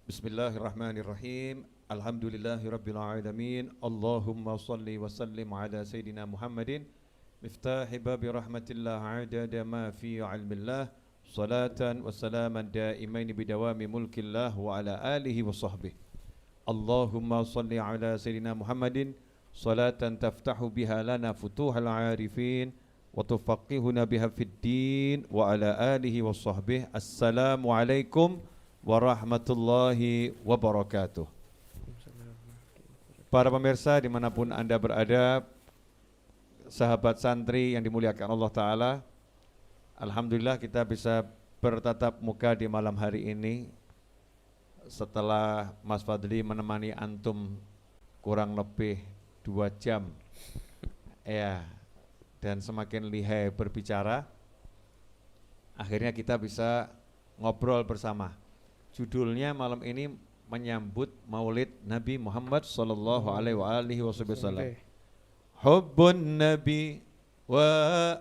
Bismillahirrahmanirrahim. Alhamdulillahirabbil alamin. Allahumma shalli wa sallim ala sayidina Muhammadin miftahi babi rahmatillah adada ma fi ilmillah salatan wa salaman daimain bidawami mulkillah wa ala alihi wa sahbihi. Allahumma shalli ala sayidina Muhammadin salatan taftahu biha lana futuhal arifin wa tufaqihuna biha fid din wa ala alihi wa sahbihi. Assalamualaikum warahmatullahi wabarakatuh. Para pemirsa dimanapun Anda berada, sahabat santri yang dimuliakan Allah Ta'ala, alhamdulillah kita bisa bertatap muka di malam hari ini setelah Mas Fadli menemani antum kurang lebih 2 jam ya, dan semakin lihai berbicara, akhirnya kita bisa ngobrol bersama. Judulnya malam ini menyambut Maulid Nabi Muhammad sallallahu alaihi wasallam. Hubbun Nabi wa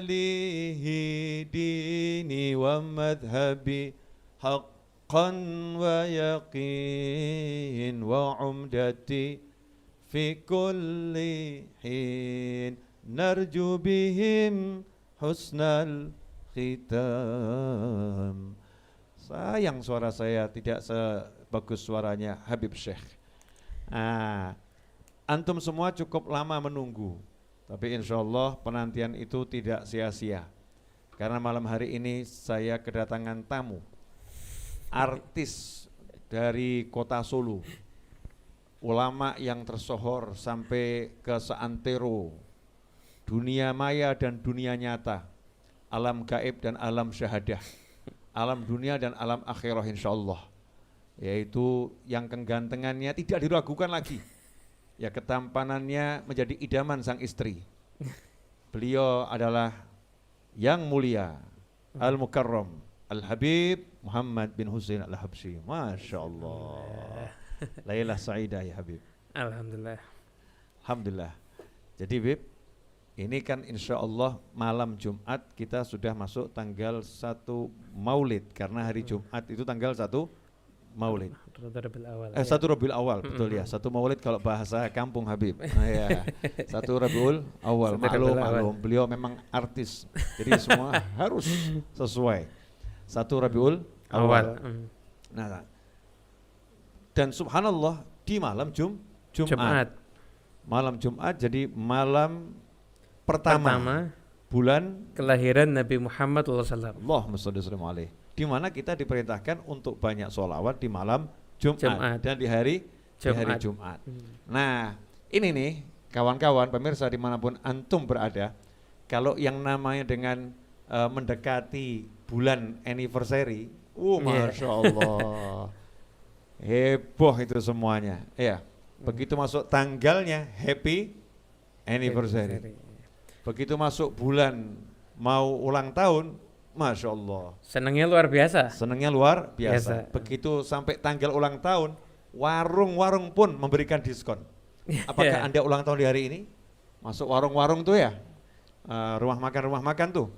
alihi dini wa madhhabi haqqan wa yaqin wa umdati fi kulli hin narju bihim husnal khitam. Sayang suara saya tidak sebagus suaranya Habib Syekh. Antum semua cukup lama menunggu, tapi insya Allah penantian itu tidak sia-sia. Karena malam hari ini saya kedatangan tamu, artis dari kota Solo, ulama yang tersohor sampai ke seantero, dunia maya dan dunia nyata, alam gaib dan alam syahadah, alam dunia dan alam akhirah insyaallah, yaitu yang kegantengannya tidak diragukan lagi, ya ketampanannya menjadi idaman sang istri. Beliau adalah yang mulia Al-Mukarram Al-Habib Muhammad bin Husain Al-Habsyi. Masya Allah. Lailah sa'idah ya Habib. Alhamdulillah. Alhamdulillah. Jadi Habib, ini kan insya Allah malam Jumat kita sudah masuk tanggal 1 Maulid, karena hari Jumat itu tanggal 1 Maulid. 1 Rabiul Awal, betul ya. 1 Maulid kalau bahasa kampung Habib. Ya. 1 Rabiul Awal. Maklum, beliau memang artis. Jadi semua harus sesuai. 1 Rabiul Awal. Nah, dan subhanallah di malam Jumat. Malam Jumat jadi malam pertama bulan kelahiran Nabi Muhammad SAW. Allahumma shalli alaihi. Di mana kita diperintahkan untuk banyak sholawat di malam Jumat. Dan di hari Jumat. Nah, ini nih kawan-kawan pemirsa dimanapun antum berada, kalau yang namanya dengan mendekati bulan anniversary, masya Allah, heboh itu semuanya. Ya, begitu masuk tanggalnya happy anniversary. Begitu masuk bulan mau ulang tahun, masya Allah, senangnya luar biasa. Begitu sampai tanggal ulang tahun, warung-warung pun memberikan diskon. Apakah Anda ulang tahun di hari ini? Masuk warung-warung tuh ya, rumah makan tuh.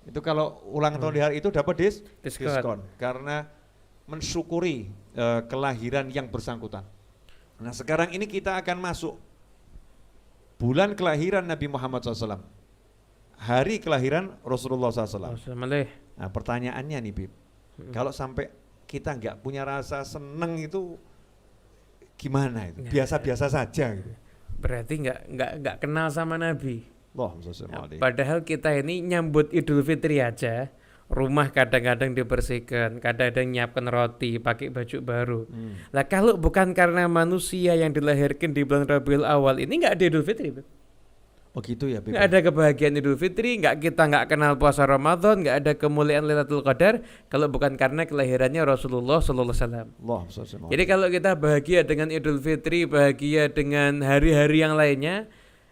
Itu kalau ulang tahun di hari itu dapat diskon karena mensyukuri kelahiran yang bersangkutan. Nah sekarang ini kita akan masuk bulan kelahiran Nabi Muhammad SAW, hari kelahiran Rasulullah SAW. Nah pertanyaannya nih Bib, kalau sampai kita nggak punya rasa seneng itu gimana itu? Biasa-biasa saja gitu. Berarti nggak kenal sama Nabi. Nah, padahal kita ini nyambut Idul Fitri aja, rumah kadang-kadang dibersihkan, kadang-kadang nyiapkan roti, pakai baju baru. Lah kalau bukan karena manusia yang dilahirkan di bulan Rabiul Awal ini nggak ada Idul Fitri. Oh gitu ya, Beb. Nggak ada kebahagiaan Idul Fitri, kita nggak kenal puasa Ramadan, nggak ada kemuliaan Lailatul Qadar kalau bukan karena kelahirannya Rasulullah Sallallahu Alaihi Wasallam. Jadi kalau kita bahagia dengan Idul Fitri, bahagia dengan hari-hari yang lainnya,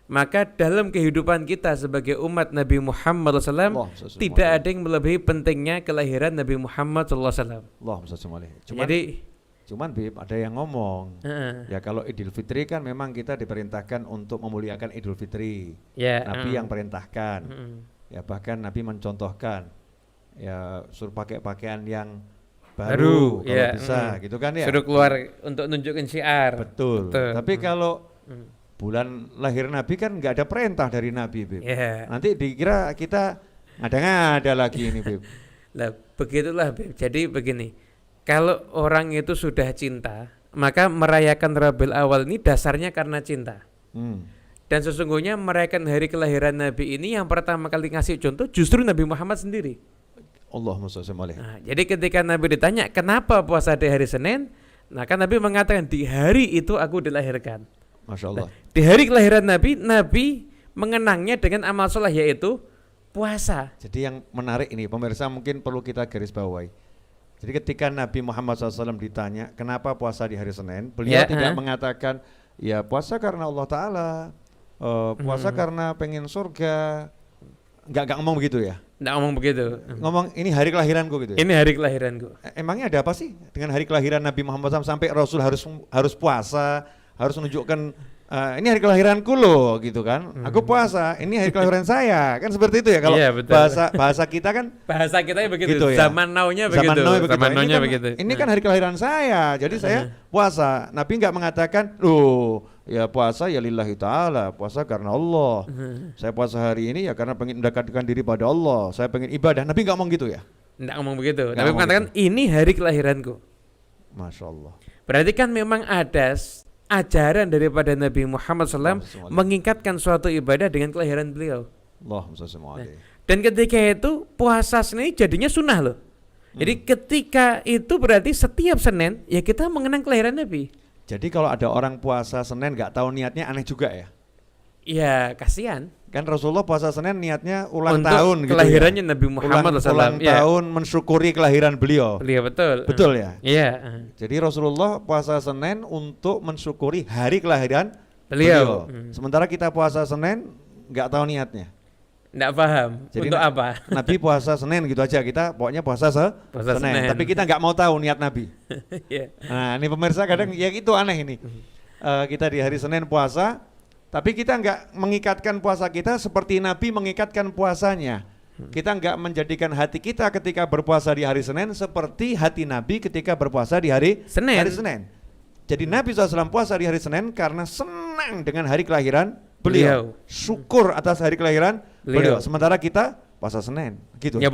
maka dalam kehidupan kita sebagai umat Nabi Muhammad SAW tidak ada yang melebihi pentingnya kelahiran Nabi Muhammad SAW. Cuman Bib, ada yang ngomong ya kalau Idul Fitri kan memang kita diperintahkan untuk memuliakan Idul Fitri. Nabi yang perintahkan. Ya bahkan Nabi mencontohkan ya suruh pakai pakaian yang baru kalau ya. bisa gitu kan ya. Suruh keluar untuk nunjukin syiar. Betul. Tapi kalau bulan lahir Nabi kan nggak ada perintah dari Nabi, Bib. Yeah. Nanti dikira kita ngada-ngada lagi ini, Bib. Lah begitulah, Bib. Jadi begini, kalau orang itu sudah cinta, maka merayakan Rabiul Awal ini dasarnya karena cinta. Dan sesungguhnya merayakan hari kelahiran Nabi ini yang pertama kali ngasih contoh justru Nabi Muhammad sendiri. Allahumma shalli alaihi. Nah, jadi ketika Nabi ditanya kenapa puasa di hari Senin, nah kan Nabi mengatakan di hari itu aku dilahirkan. Masya Allah. Nah, di hari kelahiran Nabi, Nabi mengenangnya dengan amal soleh yaitu puasa. Jadi yang menarik ini pemirsa mungkin perlu kita garis bawahi. Jadi ketika Nabi Muhammad SAW ditanya kenapa puasa di hari Senin, beliau tidak mengatakan ya puasa karena Allah Ta'ala, puasa karena pengen surga. Nggak ngomong begitu ya? Nggak ngomong begitu. Ngomong ini hari kelahiranku gitu ya? Ini hari kelahiranku. Emangnya ada apa sih dengan hari kelahiran Nabi Muhammad SAW sampai Rasul harus puasa, harus menunjukkan ini hari kelahiranku loh gitu kan? Aku puasa, ini hari kelahiran saya kan seperti itu ya kalau bahasa kita kan? Bahasa kita begitu. Gitu ya? Zaman now-nya begitu. Zaman now-nya begitu. Ini kan hari kelahiran saya, jadi saya puasa. Nabi nggak mengatakan, loh ya puasa ya lillahi ta'ala, puasa karena Allah. Saya puasa hari ini ya karena pengen mendekatkan diri pada Allah. Saya pengen ibadah. Nabi nggak ngomong gitu ya? Nggak ngomong begitu. Nabi mengatakan ini hari kelahiranku. Masya Allah. Berarti kan memang ada ajaran daripada Nabi Muhammad SAW mengikatkan suatu ibadah dengan kelahiran beliau. Nah, dan ketika itu puasa Senin jadinya sunnah loh. Jadi ketika itu berarti setiap Senin ya kita mengenang kelahiran Nabi. Jadi kalau ada orang puasa Senin nggak tahu niatnya aneh juga ya? Iya kasihan. Kan Rasulullah puasa Senin niatnya ulang tahun gitu kelahirannya ya? Nabi Muhammad SAW. Ulang tahun mensyukuri kelahiran beliau. Beliau betul. Betul ya? Iya. Jadi Rasulullah puasa Senin untuk mensyukuri hari kelahiran beliau. Sementara kita puasa Senin nggak tahu niatnya. Nggak paham. Jadi untuk apa? Nabi puasa Senin gitu aja, kita pokoknya puasa Senin. Tapi kita nggak mau tahu niat Nabi. Nah ini pemirsa kadang ya itu aneh ini. Kita di hari Senin puasa, tapi kita nggak mengikatkan puasa kita seperti Nabi mengikatkan puasanya. Kita nggak menjadikan hati kita ketika berpuasa di hari Senin seperti hati Nabi ketika berpuasa di hari Senin. Jadi Nabi SAW puasa di hari Senin karena senang dengan hari kelahiran beliau. Syukur atas hari kelahiran beliau. Sementara kita puasa Senin gitu. Ya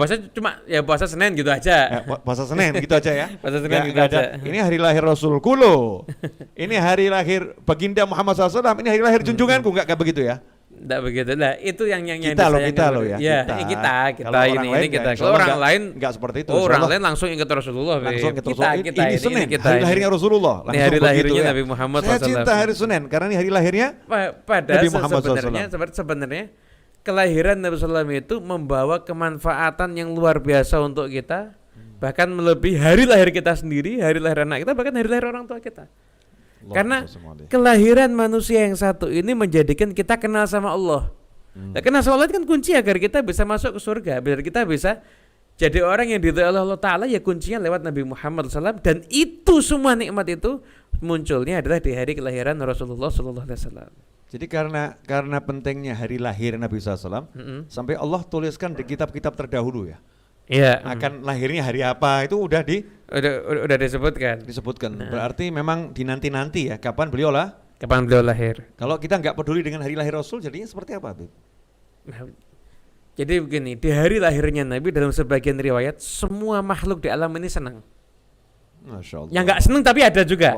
puasa Senin gitu aja. Puasa Senin gitu aja ya. Puasa Senin gitu aja. Ini hari lahir Rasulku loh. Ini hari lahir baginda Muhammad SAW. Ini hari lahir junjunganku, enggak begitu ya? Enggak begitu lah. Itu yang kita loh ya. Ya kita ini kita. Kalau orang lain enggak seperti itu. Orang lain langsung ingat Rasulullah. Langsung ingat Rasulullah. Ini Senin, hari lahirnya Rasulullah. Ini hari lahirnya Nabi Muhammad SAW. Saya cinta hari Senin karena ini hari lahirnya Nabi Muhammad SAW. Sebenarnya kelahiran Nabi SAW itu membawa kemanfaatan yang luar biasa untuk kita, bahkan melebihi hari lahir kita sendiri, hari lahir anak kita, bahkan hari lahir orang tua kita. Karena kelahiran manusia yang satu ini menjadikan kita kenal sama Allah. Nah, kenal sama Allah itu kan kunci agar kita bisa masuk ke surga, biar kita bisa jadi orang yang diridhoi oleh Allah Ta'ala, ya kuncinya lewat Nabi Muhammad SAW. Dan itu semua nikmat itu munculnya adalah di hari kelahiran Rasulullah SAW. Jadi karena pentingnya hari lahir Nabi SAW, sampai Allah tuliskan di kitab-kitab terdahulu ya. Iya. Akan lahirnya hari apa itu udah disebutkan. Berarti memang dinanti-nanti ya kapan beliau lahir. Kalau kita nggak peduli dengan hari lahir Rasul, jadinya seperti apa, Bib? Nah, jadi begini, di hari lahirnya Nabi dalam sebagian riwayat semua makhluk di alam ini senang. Masya Allah. Yang nggak seneng tapi ada juga.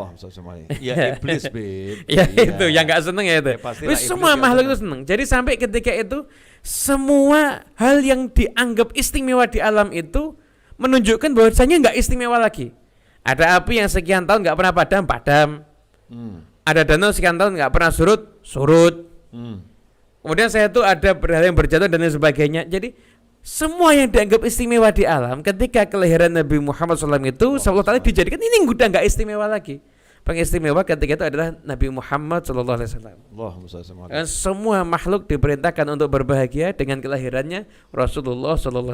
Ya iblis, Bib. Ya itu yang nggak seneng ya itu. Semua makhluk itu seneng. Jadi sampai ketika itu semua hal yang dianggap istimewa di alam itu menunjukkan bahwasanya nggak istimewa lagi. Ada api yang sekian tahun nggak pernah padam. Ada danau sekian tahun nggak pernah surut. Kemudian saya itu ada hal yang berjatuh dan lain sebagainya. Jadi semua yang dianggap istimewa di alam ketika kelahiran Nabi Muhammad SAW itu Allah Ta'ala dijadikan ini udah nggak istimewa lagi. Pengistimewa ketika itu adalah Nabi Muhammad SAW. Dan semua makhluk diperintahkan untuk berbahagia dengan kelahirannya Rasulullah SAW.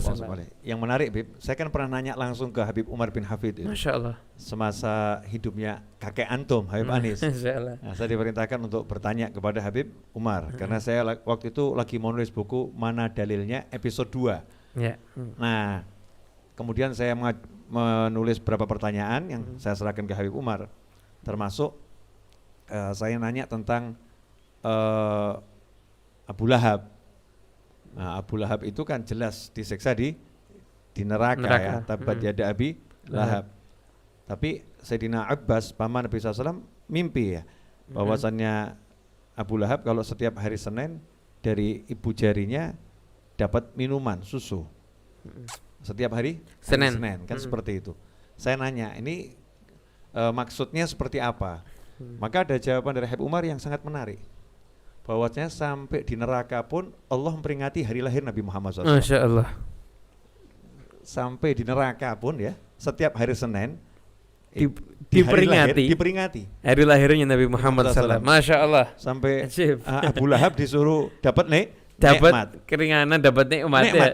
Yang menarik, Bib, saya kan pernah nanya langsung ke Habib Umar bin Hafid. Masya Allah. Semasa hidupnya kakek antum, Habib Anis. Nah, saya diperintahkan untuk bertanya kepada Habib Umar karena saya waktu itu lagi menulis buku Mana Dalilnya episode 2. Ya. Nah, Kemudian saya menulis beberapa pertanyaan yang saya serahkan ke Habib Umar, termasuk saya nanya tentang Abu Lahab. Nah, Abu Lahab itu kan jelas disiksa di neraka. Ya, tabat yada Abi Lahab. Tapi Sayyidina Abbas, paman Nabi SAW, mimpi ya, bahwasannya Abu Lahab kalau setiap hari Senin dari ibu jarinya dapat minuman susu. Setiap hari Senin kan seperti itu. Saya nanya, ini maksudnya seperti apa? Maka ada jawaban dari Habib Umar yang sangat menarik, bahwasanya sampai di neraka pun Allah memperingati hari lahir Nabi Muhammad SAW. Masya Allah. Sampai di neraka pun ya, setiap hari Senin diperingati hari lahirnya Nabi Muhammad SAW. Masya Allah. Sampai Abu Lahab disuruh dapat dapat keringanan, dapat nikmat.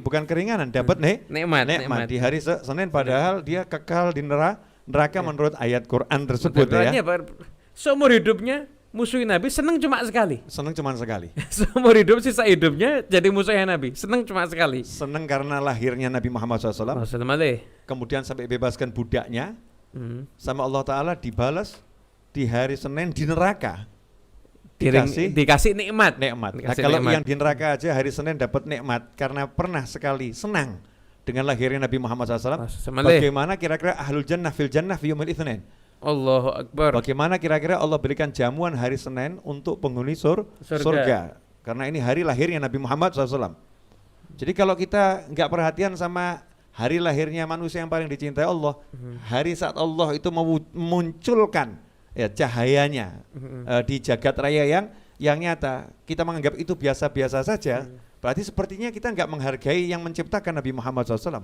Bukan keringanan, dapat nikmat di hari Senin, padahal dia kekal di neraka menurut ayat Quran tersebut ya. Seumur hidupnya musuhin Nabi, senang cuma sekali. Seumur hidup, sisa hidupnya jadi musuhnya Nabi, senang cuma sekali. Senang karena lahirnya Nabi Muhammad SAW. Kemudian sampai bebaskan budaknya, sama Allah Ta'ala dibalas di hari Senin di neraka. Dikasih nikmat. Nah, kalau yang di neraka aja hari Senin dapat nikmat karena pernah sekali senang dengan lahirnya Nabi Muhammad SAW. Bagaimana kira-kira ahlul jannah fil jannah fi yaumil itsnin? Allahu Akbar. Bagaimana kira-kira Allah berikan jamuan hari Senin untuk penghuni surga? Karena ini hari lahirnya Nabi Muhammad SAW. Jadi kalau kita nggak perhatian sama hari lahirnya manusia yang paling dicintai Allah, hari saat Allah itu memunculkan ya cahayanya di jagat raya yang nyata, kita menganggap itu biasa-biasa saja. Berarti sepertinya kita nggak menghargai yang menciptakan Nabi Muhammad SAW.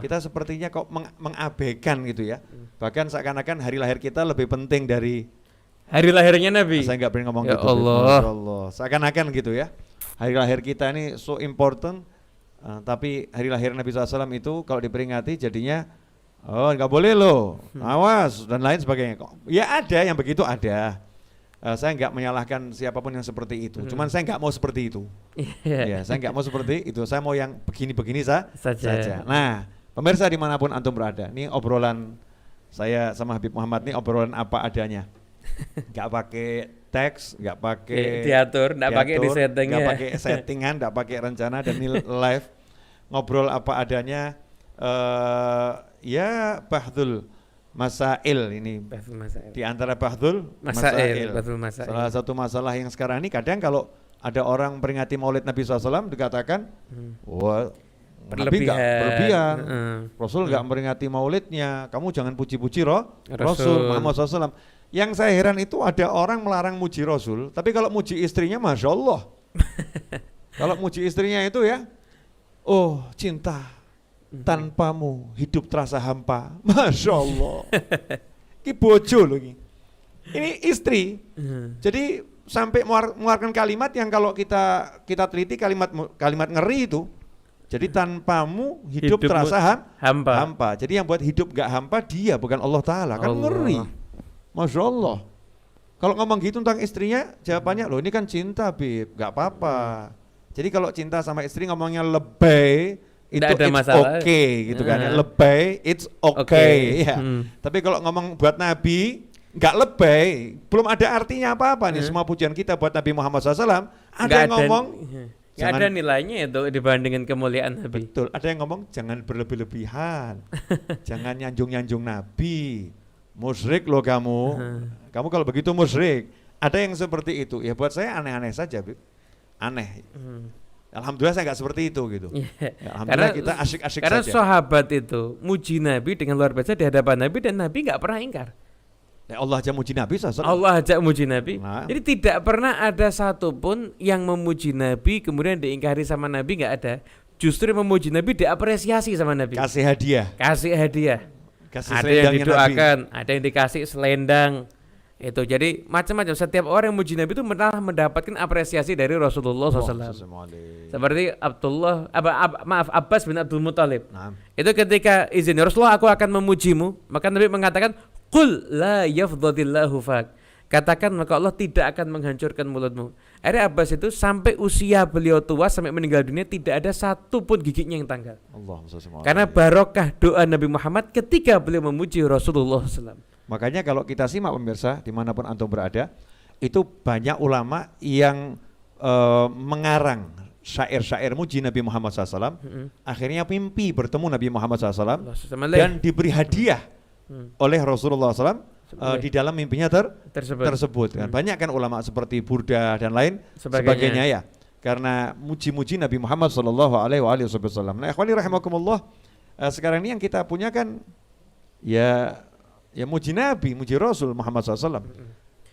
Kita sepertinya kok mengabaikan gitu ya. Bahkan seakan-akan hari lahir kita lebih penting dari hari lahirnya Nabi. Saya nggak berani ngomong ya gitu. Allah. Seakan-akan gitu ya. Hari lahir kita ini so important, tapi hari lahir Nabi SAW itu kalau diperingati jadinya nggak boleh loh, awas dan lain sebagainya. Ya ada yang begitu, ada. Saya nggak menyalahkan siapapun yang seperti itu. Cuman saya nggak mau seperti itu. Ya, saya nggak mau seperti itu. Saya mau yang begini-begini saja. Nah, pemirsa dimanapun antum berada, ini obrolan saya sama Habib Muhammad ini obrolan apa adanya. Nggak pakai teks, nggak pakai diatur, nggak pakai di setting, nggak pakai settingan, nggak pakai rencana, dan ini live ngobrol apa adanya. Ya Bahdul Masail ini di antara Bahdul Masail. Salah satu masalah yang sekarang ini kadang kalau ada orang peringati Maulid Nabi SAW dikatakan wah Nabi enggak berlebihan, Rasul enggak memperingati Maulidnya, kamu jangan puji-puji Rasul Muhammad SAW. Yang saya heran itu ada orang melarang muji Rasul, tapi kalau muji istrinya Masya Allah. Kalau muji istrinya itu ya, oh cinta tanpamu hidup terasa hampa. Masya Allah. Ini bojo loh ini. Ini istri. Jadi sampai mengeluarkan kalimat yang kalau kita teliti kalimat ngeri itu. Jadi tanpamu hidup terasa hampa. Jadi yang buat hidup gak hampa dia, bukan Allah Ta'ala. Kan ngeri. Masya Allah. Kalau ngomong gitu tentang istrinya, jawabannya loh ini kan cinta Bib, gak apa-apa. Jadi kalau cinta sama istri ngomongnya lebay, itu ada it's masalah. Okay gitu kan ya. Lebay it's okay. Ya. Tapi kalau ngomong buat Nabi nggak lebay, belum ada artinya apa-apa nih. Semua pujian kita buat Nabi Muhammad SAW ada yang ngomong nggak ada nilainya itu dibandingin kemuliaan Nabi. Betul, ada yang ngomong jangan berlebih-lebihan. Jangan nyanjung-nyanjung Nabi. Musyrik loh kamu. Kamu kalau begitu musyrik. Ada yang seperti itu. Ya buat saya aneh-aneh saja, aneh. Alhamdulillah saya nggak seperti itu gitu. Ya, alhamdulillah kita asyik-asyik saja. Karena sahabat itu muji Nabi dengan luar biasa di hadapan Nabi dan Nabi nggak pernah ingkar. Ya Allah aja muji Nabi. Allah aja muji Nabi. Nah. Jadi tidak pernah ada satupun yang memuji Nabi kemudian diingkari sama Nabi, nggak ada. Justru memuji Nabi diapresiasi sama Nabi. Kasih hadiah. Ada yang didoakan, Nabi. Ada yang dikasih selendang. Itu jadi macam-macam. Setiap orang yang muji Nabi itu malah mendapatkan apresiasi dari Rasulullah SAW. Seperti Abbas bin Abdul Muthalib. Itu ketika izin Rasulullah, aku akan memujimu, maka Nabi mengatakan, Qul la yafdhadillahu fak. katakan maka Allah tidak akan menghancurkan mulutmu. Akhirnya Abbas itu sampai usia beliau tua, sampai meninggal dunia, tidak ada satu pun giginya yang tanggal. Karena barokah doa Nabi Muhammad ketika beliau memuji Rasulullah SAW. Makanya kalau kita simak pemirsa dimanapun antum berada, itu banyak ulama yang mengarang syair-syair muji Nabi Muhammad SAW. Akhirnya mimpi bertemu Nabi Muhammad SAW dan diberi hadiah oleh Rasulullah SAW. Di dalam mimpinya tersebut. Banyak kan ulama seperti Burda dan lain sebagainya ya, karena muji-muji Nabi Muhammad sallallahu alaihi wasallam. Nah, ikhwani rahimakumullah, sekarang ini yang kita punya kan ya muji Nabi, muji Rasul Muhammad SAW.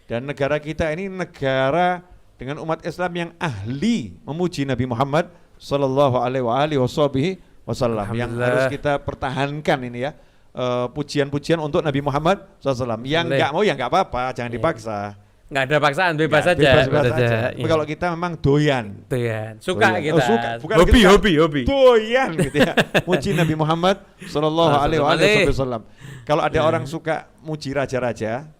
Dan negara kita ini negara dengan umat Islam yang ahli memuji Nabi Muhammad sallallahu alaihi wasallam, yang harus kita pertahankan ini ya. Pujian-pujian untuk Nabi Muhammad SAW. Yang nggak mau ya nggak apa-apa, jangan dipaksa. Nggak ada paksaan, bebas saja. Bebas saja. Kalau kita memang doyan, suka kita. Hobi. Doyan gitu ya. Muji Nabi Muhammad sallallahu alaihi wasallam. Kalau ada orang suka muji raja-raja,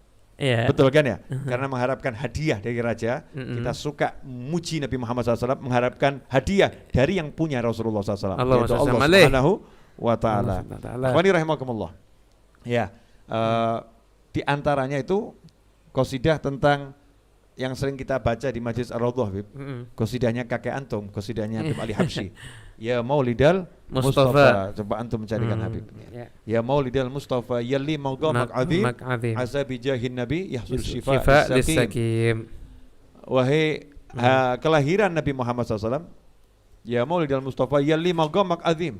betul kan ya? Karena mengharapkan hadiah dari raja, kita suka muji Nabi Muhammad SAW, mengharapkan hadiah dari yang punya Rasulullah SAW, yaitu Allah Subhanahu wa ta'ala. Wani rahimakumullah. Ya, di antaranya itu qasidah tentang yang sering kita baca di Majlis Ar-Raudhah, qasidahnya kakek antum, qasidahnya Habib Ali Habsyi. Ya Maulidal Mustafa, coba antum mencarikan Habib. Ya Maulidal Mustafa yalli mawdhamak azim, azabi jahin nabi yahsul shifa lis-sakim. Wahai kelahiran Nabi Muhammad SAW, ya Maulidal Mustafa yalli mawdhamak azim,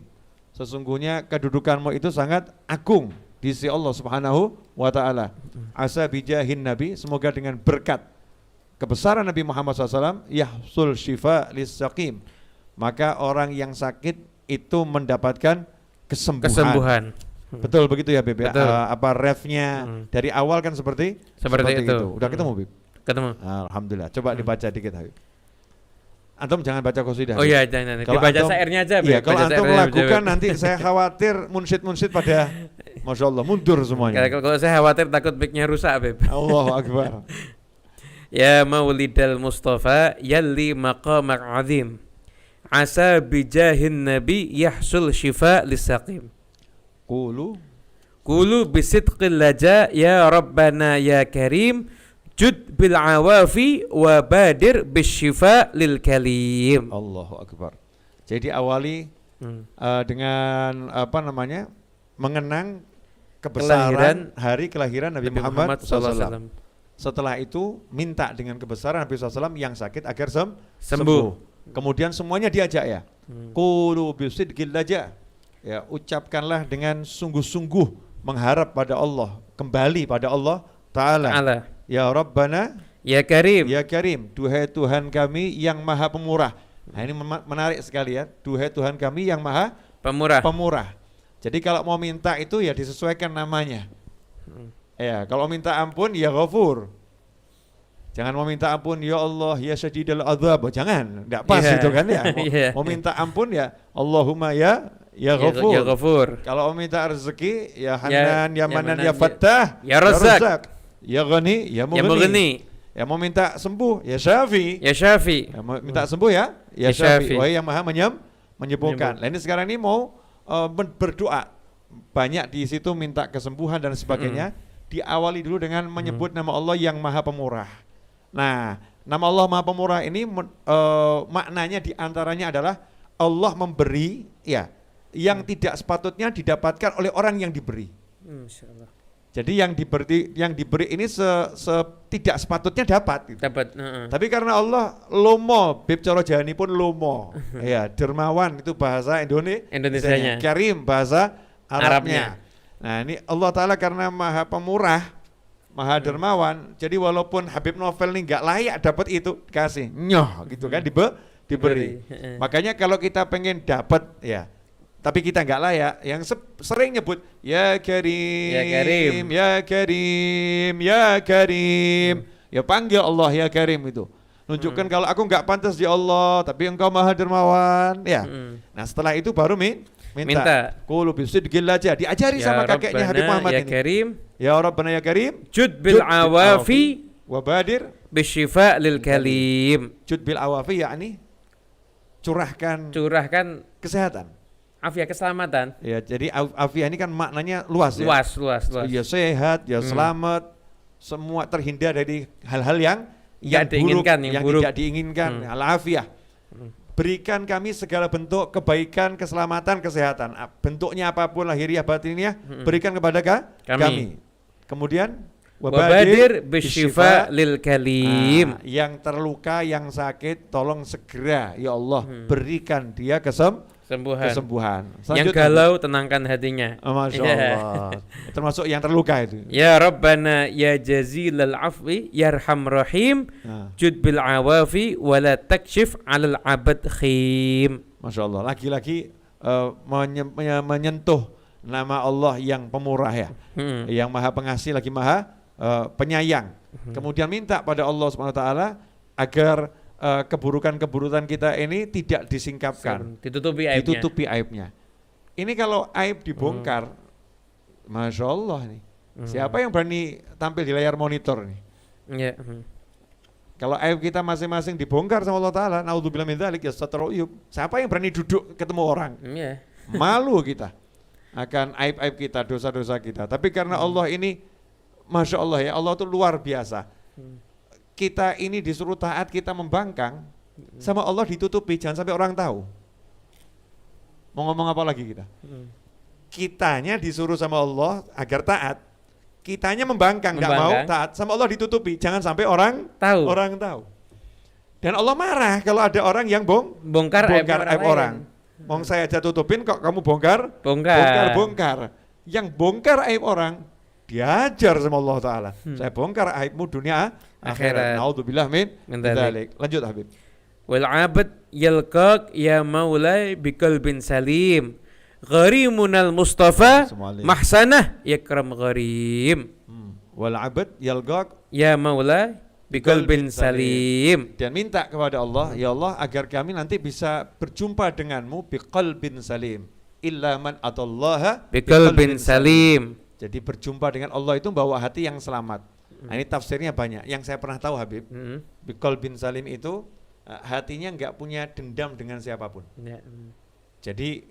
sesungguhnya kedudukanmu itu sangat agung di sisi Allah Subhanahu wa ta'ala. Asa bijahin Nabi, semoga dengan berkat kebesaran Nabi Muhammad SAW, yahsul shifa lis-saqim, maka orang yang sakit itu mendapatkan kesembuhan. Betul begitu ya Beb? Apa refnya dari awal kan seperti itu. Udah ketemu Beb? Ketemu. Alhamdulillah. Coba dibaca dikit Habib. Antum jangan baca qasidah. Oh iya, jangan. Dibaca syairnya aja. Iya, kalau antum melakukan nanti saya khawatir munsyid pada Masya Allah mundur semuanya. Kalau saya khawatir takut mic-nya rusak, Beb. Allahu Akbar. Ya Maulidal Mustafa yalli maqamak azim, asa bijahin nabi yahsul shifa lis-saqim. Qulu bisidqil laja ya Rabbana ya Karim, jud bil awafi wa badir bisyifa lil kalim. Allahu Akbar. Jadi awali dengan mengenang kebesaran hari kelahiran Nabi Muhammad SAW. Setelah itu minta dengan kebesaran Nabi SAW yang sakit agar sembuh. Kemudian semuanya diajak ya. Qulu bisidqil laja. Ya, ucapkanlah dengan sungguh-sungguh mengharap pada Allah, kembali pada Allah Ta'ala. Ya Rabbana ya Karim, ya Karim, duhai Tuhan kami yang maha pemurah. Nah ini menarik sekali ya, duhai Tuhan kami yang maha pemurah. Jadi kalau mau minta itu ya disesuaikan namanya. Ya, kalau minta ampun ya Ghafur. Jangan mau minta ampun ya Allah ya Syadidal Adzab, jangan, enggak pas itu kan ya. Mau minta ampun ya Allahumma ya Ghafur. Kalau mau minta rezeki ya Hanan ya Manan ya Fattah ya Razzaq. Ya Ghani, ya Mughni. Ya mau minta sembuh, ya Syafi. Ya Syafi. Ya mau minta sembuh ya Syafi. Wahai yang maha menyembuhkan. Nah ini sekarang ini mau berdoa. Banyak di situ minta kesembuhan dan sebagainya. Diawali dulu dengan menyebut nama Allah yang maha pemurah. Nah, nama Allah maha pemurah ini maknanya diantaranya adalah Allah memberi ya yang tidak sepatutnya didapatkan oleh orang yang diberi. Insyaallah. Jadi yang diberi ini tidak sepatutnya dapat. Gitu. Tapi karena Allah lomo, Bib Coro Jani pun lomo, ya dermawan itu bahasa Indonesianya, Karim bahasa Arabnya. Nah ini Allah Ta'ala karena maha pemurah, maha dermawan, jadi walaupun Habib Novel ini nggak layak dapat itu, kasih nyoh gitu kan, diberi. Makanya kalau kita pengen dapat ya, tapi kita nggak layak, yang sering nyebut ya Karim, ya Karim, ya Karim, ya panggil Allah ya Karim itu, nunjukkan kalau aku nggak pantas di Allah, tapi Engkau maha dermawan, ya. Nah setelah itu baru minta. Qulu bisidqil laja, diajari ya sama kakeknya Habib Muhammad ya ini. Karim, ya Rabbana ya Karim, jud bil awafi Wabadir bisyifa lil kalim. jud bil awafi, yakni curahkan kesehatan. Afiyah, keselamatan. Ya, jadi afiah ini kan maknanya luas ya. Luas. Ya sehat, ya selamat, semua terhindar dari hal-hal yang buruk, yang buruk, tidak diinginkan. Al-afiyah. Berikan kami segala bentuk kebaikan, keselamatan, kesehatan. Bentuknya apapun, lahiriah, batiniah, berikan kepada kami. Kemudian wabadir bisyifa lil kalim. Yang terluka, yang sakit, tolong segera ya Allah berikan dia kesembuhan. Yang galau tenangkan hatinya. Masya Allah. Termasuk yang terluka itu. Ya Rabbana ya jazilal afwi yarham rahim jud bil awafi wala takshif alal abad khim. Masya Allah. Lagi-lagi menyentuh nama Allah yang pemurah ya, yang maha pengasih lagi maha penyayang. Kemudian minta pada Allah SWT agar keburukan-keburukan kita ini tidak disingkapkan, ditutupi aibnya. Ini kalau aib dibongkar, Masya Allah nih. Siapa yang berani tampil di layar monitor nih? Kalau aib kita masing-masing dibongkar sama Allah Ta'ala, naudzubillah min dzalik, ya satrul uyub. Siapa yang berani duduk ketemu orang? Malu kita akan aib-aib kita, dosa-dosa kita. Tapi karena Allah ini, Masya Allah ya, Allah itu luar biasa. Kita ini disuruh taat, kita membangkang, sama Allah ditutupi, jangan sampai orang tahu. Mau ngomong apa lagi kita? Kitanya disuruh sama Allah agar taat, kitanya membangkang, nggak mau taat, sama Allah ditutupi, jangan sampai orang tahu. Dan Allah marah kalau ada orang yang bongkar aib orang. Mau saya aja tutupin kok kamu bongkar. Yang bongkar aib orang diajar sama Allah Ta'ala. Saya bongkar aibmu dunia akhirat. Naudzubillah min dzalik. Lanjut Habib. Wal abad yalqaq ya maulai biqalbin salim. Gharimunal Mustafa mahsanah yakram gharim. Wal abad yalqaq ya maulai biqalbin salim. Dan minta kepada Allah, ya Allah agar kami nanti bisa berjumpa denganmu biqalbin salim. Illa man atallaha biqalbin salim. Jadi berjumpa dengan Allah itu bawa hati yang selamat. Nah, ini tafsirnya banyak. Yang saya pernah tahu Habib, biqalbin salim itu hatinya enggak punya dendam dengan siapapun. Jadi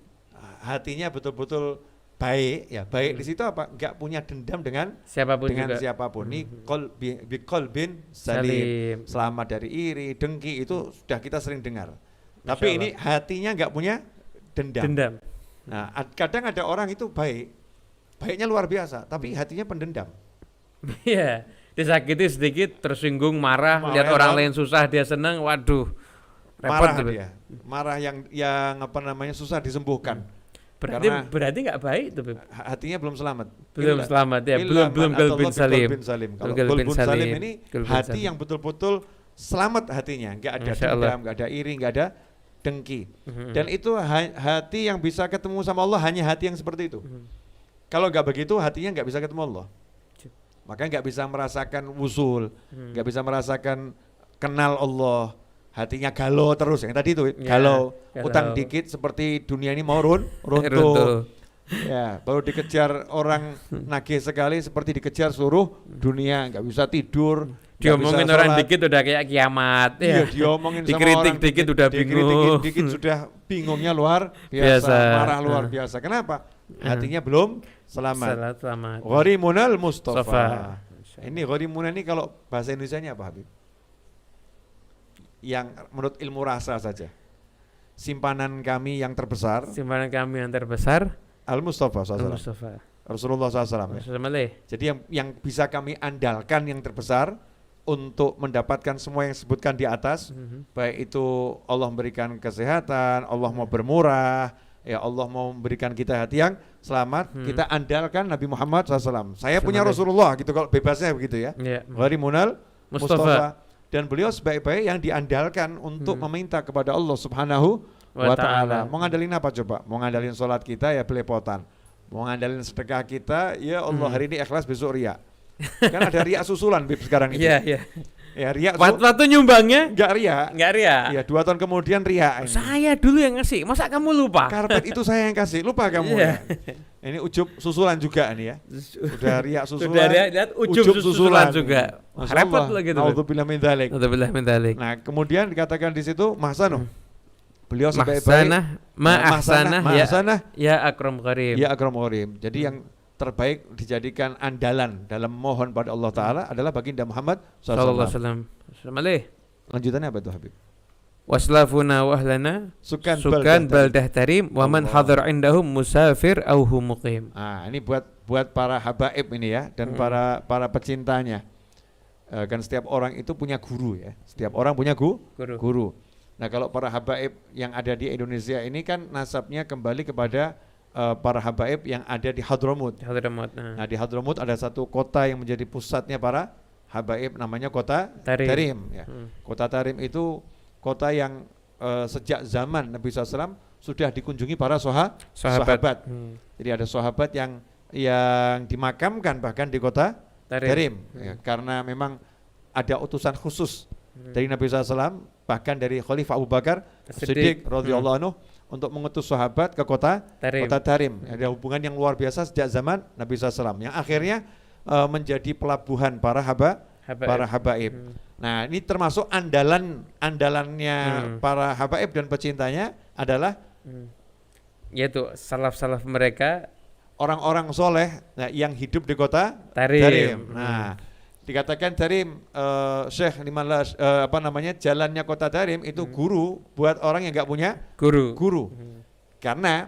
hatinya betul-betul baik, ya baik di situ apa? Enggak punya dendam dengan siapapun. Ini biqalbin salim. Selamat dari iri, dengki, itu sudah kita sering dengar. Tapi ini hatinya enggak punya dendam. Nah, kadang ada orang itu baiknya luar biasa, tapi hatinya pendendam. Iya, disakiti sedikit, tersinggung, marah, lihat orang lain susah dia senang, waduh, repot dia. Marah yang susah disembuhkan. Berarti nggak baik tuh. Hatinya belum selamat. Belum qalbin salim. Kalau qalbin salim ini hati yang betul-betul selamat hatinya, nggak ada dendam, nggak ada iri, nggak ada dengki. Dan itu hati yang bisa ketemu sama Allah hanya hati yang seperti itu. Kalau nggak begitu hatinya nggak bisa ketemu Allah. Makanya nggak bisa merasakan wusul, nggak bisa merasakan kenal Allah. Hatinya galau terus, yang tadi itu galau, utang dikit seperti dunia ini mau runtuh. Ya, baru dikejar orang nagih sekali seperti dikejar seluruh dunia, nggak bisa tidur. Diomongin orang dikit udah kayak kiamat. Iya, diomongin sama dikritik orang dikit udah bingung. Dikit sudah bingungnya luar biasa. Marah luar biasa. Kenapa? Hatinya belum selamat. Gharimunal Mustafa. Ini gharimunal ini kalau bahasa Indonesianya apa Habib? Yang menurut ilmu rasa saja. Simpanan kami yang terbesar. Al-Mustafa SAW. Rasulullah SAW. Jadi yang bisa kami andalkan yang terbesar untuk mendapatkan semua yang disebutkan di atas, baik itu Allah memberikan kesehatan, Allah mau bermurah, ya Allah mau memberikan kita hati yang selamat, kita andalkan Nabi Muhammad SAW. Saya punya Rasulullah gitu, kalau bebasnya begitu ya. Gharimunal Mustafa. Dan beliau sebaik-baik yang diandalkan untuk meminta kepada Allah Subhanahu wa Ta'ala. Mau ngandalin apa coba? Mau ngandalin sholat kita ya belepotan. Mau ngandalin sedekah kita, ya Allah hari ini ikhlas besok riya. Kan ada riya susulan Bib sekarang itu. Ya riak. Fatwa tuh nyumbangnya enggak riak. Enggak riak. Iya, 2 tahun kemudian riak. Saya dulu yang ngasih. Masa kamu lupa? Karpet itu saya yang kasih. Lupa kamu ya. Ini ujub susulan juga nih ya. Sudah riak susulan. Sudah riak, lihat ujub susulan juga. Repot lah gitu. Nauzubillah min dzalik. Nauzubillah min dzalik. Nah, kemudian dikatakan di situ mahsanu. Beliau sebaik-baik mahsanah ya akram karim. Ya akram karim. Jadi yang terbaik dijadikan andalan dalam mohon pada Allah Ta'ala adalah baginda Muhammad sallallahu alaihi wasallam. Lanjutannya apa itu Habib? Waslafuna wahlana sukan baldah tarim wa man hadar indahum musafir au hum muqim. Ini buat para habaib ini ya dan para pecintanya. Kan setiap orang itu punya guru ya. Setiap orang punya guru. Nah, kalau para habaib yang ada di Indonesia ini kan nasabnya kembali kepada para habaib yang ada di Hadramut. Nah, di Hadramut ada satu kota yang menjadi pusatnya para habaib, namanya kota Tarim. Ya. Kota Tarim itu kota yang sejak zaman Nabi SAW sudah dikunjungi para sahabat. Jadi ada sahabat yang dimakamkan bahkan di kota Tarim. Ya, karena memang ada utusan khusus dari Nabi SAW, bahkan dari Khalifah Abu Bakar Siddiq radhiyallahu anhu untuk mengutus sahabat ke kota Tarim. Ada hubungan yang luar biasa sejak zaman Nabi SAW yang akhirnya menjadi pelabuhan para habaib. Nah, ini termasuk andalannya para habaib dan pecintanya adalah yaitu salaf-salaf mereka, orang-orang soleh yang hidup di kota Tarim. Nah, dikatakan Tarim, Syekh jalannya kota Tarim itu guru buat orang yang nggak punya guru. Karena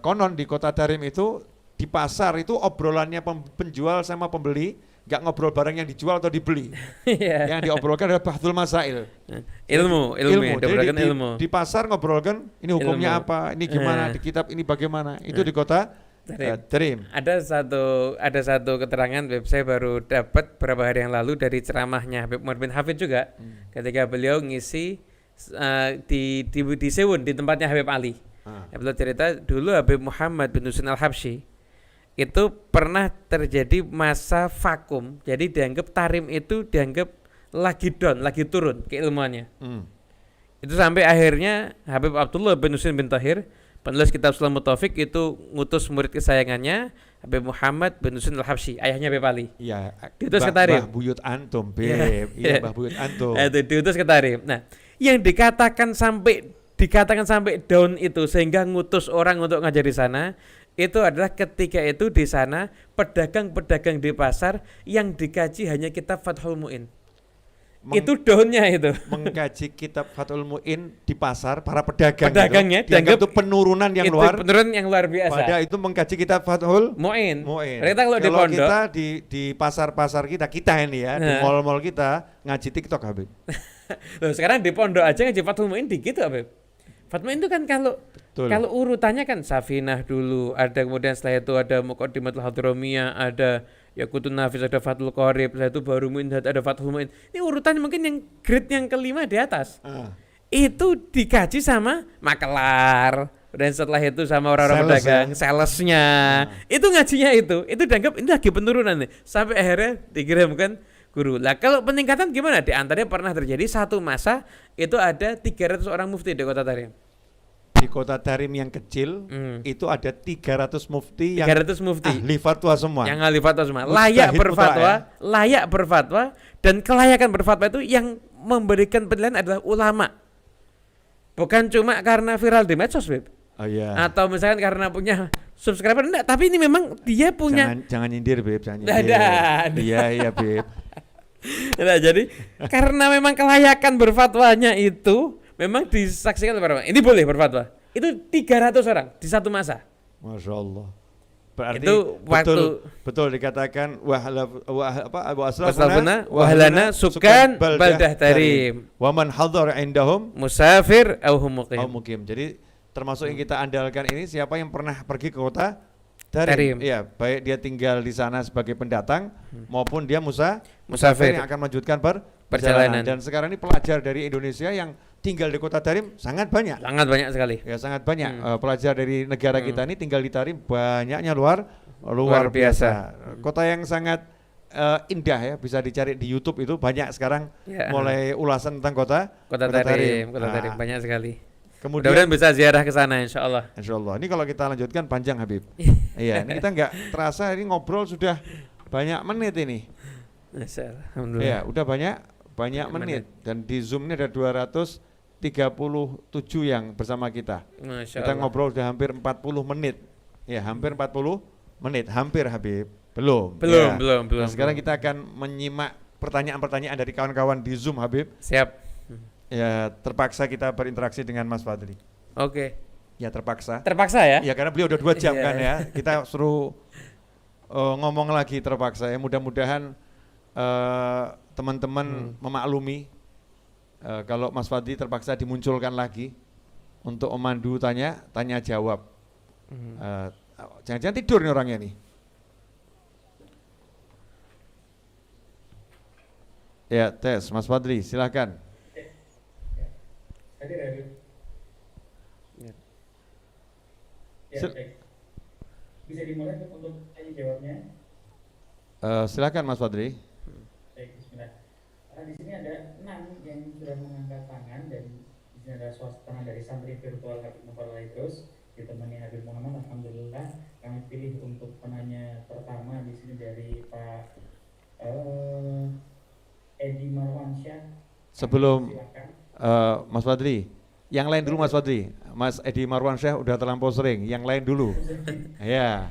konon di kota Tarim itu di pasar itu obrolannya penjual sama pembeli nggak ngobrol barang yang dijual atau dibeli. Yang diobrolkan adalah bahtul masail. Ilmu. Jadi di pasar ngobrolkan ini hukumnya apa, ini gimana, di kitab ini bagaimana. Itu di kota Tarim. Ada satu keterangan saya baru dapat beberapa hari yang lalu dari ceramahnya Habib Umar bin Hafid juga, ketika beliau ngisi di Sewun di tempatnya Habib Ali. Beliau cerita dulu Habib Muhammad bin Husain Al-Habsyi itu pernah terjadi masa vakum, jadi dianggap Tarim itu dianggap lagi down, lagi turun keilmuannya. Itu sampai akhirnya Habib Abdullah bin Husain bin Tahir, penulis kitab Sulamut Taufik, itu ngutus murid kesayangannya Habib Muhammad bin Husain Al-Habsyi, ayahnya Habib Ali. Iya. Diutus ke Tarim. Mbah Buyut Antum, Beb. Iya, Mbah Buyut Antum. Itu diutus ke Tarim. Nah, yang dikatakan sampai down itu sehingga ngutus orang untuk ngajar di sana, itu adalah ketika itu di sana pedagang-pedagang di pasar yang dikaji hanya kitab Fathul Mu'in. Itu daunnya itu. Mengkaji kitab Fathul Mu'in di pasar, para pedagangnya dianggap itu penurunan yang luar biasa. Padahal itu mengkaji kitab Fathul Mu'in. Kalau di pondok, kita di pasar-pasar kita ini ya, di mall-mall kita ngaji TikTok Habib. Loh, sekarang di pondok aja ngaji Fathul Mu'in dikit Habib. Fathul Mu'in itu kan kalau urutannya kan Safinah dulu, ada kemudian setelah itu ada Muqaddimatul Hadramiyah, ada Yaqutun Nafis, ada Fathul Qorib, setelah itu baru Mu'in, ada Fathul Mu'in. Ini urutannya mungkin yang grade yang kelima di atas. Itu dikaji sama makelar, dan setelah itu sama orang-orang pedagang, salesnya. Itu ngajinya itu dianggap ini lagi penurunan nih. Sampai akhirnya dikirimkan guru. Lah kalau peningkatan gimana? Di antaranya pernah terjadi satu masa itu ada 300 orang mufti di kota Tarim. Di kota Tarim yang kecil itu ada 300 mufti yang ahli fatwa semua. Yang ahli fatwa semua. Layak berfatwa dan kelayakan berfatwa itu yang memberikan penilaian adalah ulama. Bukan cuma karena viral di medsos, Beb. Oh iya. Atau misalkan karena punya subscriber, enggak, tapi ini memang dia punya. Jangan nyindir, Beb, jangan nyindir. Iya, Beb. Nah, jadi karena memang kelayakan berfatwanya itu memang disaksikan oleh para, ini boleh berfatwa. Itu 300 orang di satu masa. Masya Allah. Berarti itu betul dikatakan wahlana sukan baldah tarim. Waman hadar indahum musafir au hum muqim. Jadi termasuk yang kita andalkan ini siapa yang pernah pergi ke kota Tarim. Iya, baik dia tinggal di sana sebagai pendatang maupun dia musafir yang akan melanjutkan perjalanan. Dan sekarang ini pelajar dari Indonesia yang tinggal di kota Tarim sangat banyak. Sangat banyak sekali. Ya, sangat banyak. Pelajar dari negara kita ini tinggal di Tarim banyaknya luar biasa. Kota yang sangat indah ya, bisa dicari di YouTube itu banyak sekarang mulai ulasan tentang kota Tarim banyak sekali. Kemudian mudah-mudahan bisa ziarah ke sana insya Allah. Ini kalau kita lanjutkan panjang Habib. Iya, ini kita nggak terasa ini ngobrol sudah banyak menit ini. Alhamdulillah. Iya, udah banyak menit dan di Zoom ini ada 237 yang bersama kita. Masya Kita Allah. ngobrol sudah hampir 40 menit. Ya, hampir 40 menit, hampir Habib. Belum. Nah, sekarang kita akan menyimak pertanyaan-pertanyaan dari kawan-kawan di Zoom Habib. Siap. Ya, terpaksa kita berinteraksi dengan Mas Fadli. Oke. Ya, terpaksa. Terpaksa ya? Ya, karena beliau udah 2 jam kan ya. Kita suruh ngomong lagi terpaksa ya. Mudah-mudahan teman-teman memaklumi kalau Mas Fadli terpaksa dimunculkan lagi untuk memandu tanya jawab. Jangan-jangan tidur nih orangnya nih. Ya, tes Mas Fadli, silakan. Hadir. Ya, baik. Bisa dimulai untuk tanya jawabnya. Silakan Mas Fadli. Baik, bismillah. Di sini ada 6 yang sudah mengangkat tangan dan di sini ada suasana dari santri virtual Habib Novel Idrus ditemani Habib Muhammad. Alhamdulillah kami pilih untuk penanya pertama di sini dari Pak Edi Marwansyah. Sebelum Silakan. Mas Fadli, yang lain dulu Mas Fadli. Mas Edi Marwansyah udah terlampau sering, yang lain dulu. Ya.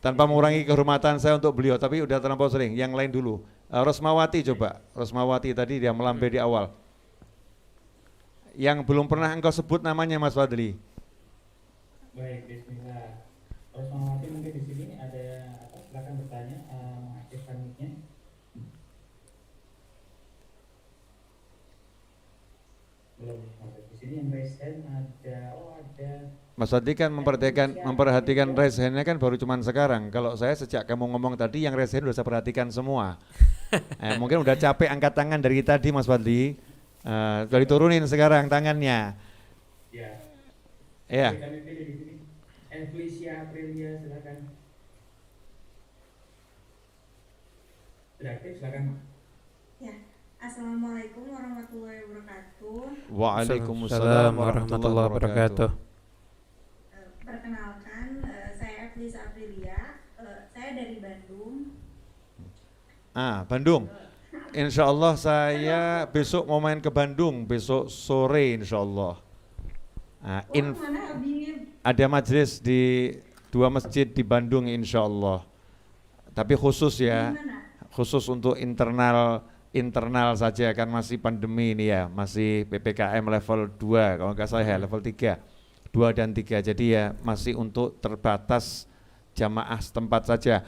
Tanpa mengurangi kehormatan saya untuk beliau, tapi udah terlampau sering, yang lain dulu. Rosmawati coba, Rosmawati tadi dia melambai di awal. Yang belum pernah engkau sebut namanya Mas Fadli. Baik, bismillah. Rosmawati mungkin di sini ada silakan bertanya, mengaktifkan mic-nya. Belum, di sini yang raise hand ada, Mas Fadli kan memperhatikan raise hand-nya kan baru cuman sekarang. Kalau saya sejak kamu ngomong tadi yang raise hand udah saya perhatikan semua. Mungkin udah capek angkat tangan dari tadi Mas Fadli. Sudah diturunin sekarang tangannya. Ya. Iya. Kami pilih di sini. Felicia Aprilia, silakan. Sudah aktif, silakan. Ya. Assalamualaikum warahmatullahi wabarakatuh. Waalaikumsalam warahmatullahi wabarakatuh. Perkenalkan, saya Felicia Aprilia. Saya dari Bandung. Bandung. Insya Allah saya besok mau main ke Bandung, besok sore insya Allah. Mana Habib? Ada majelis di 2 masjid di Bandung insya Allah. Tapi khusus ya, khusus untuk internal saja kan masih pandemi ini ya, masih PPKM level 2 kalau nggak salah ya, level 3, 2 dan 3. Jadi ya masih untuk terbatas jamaah setempat saja.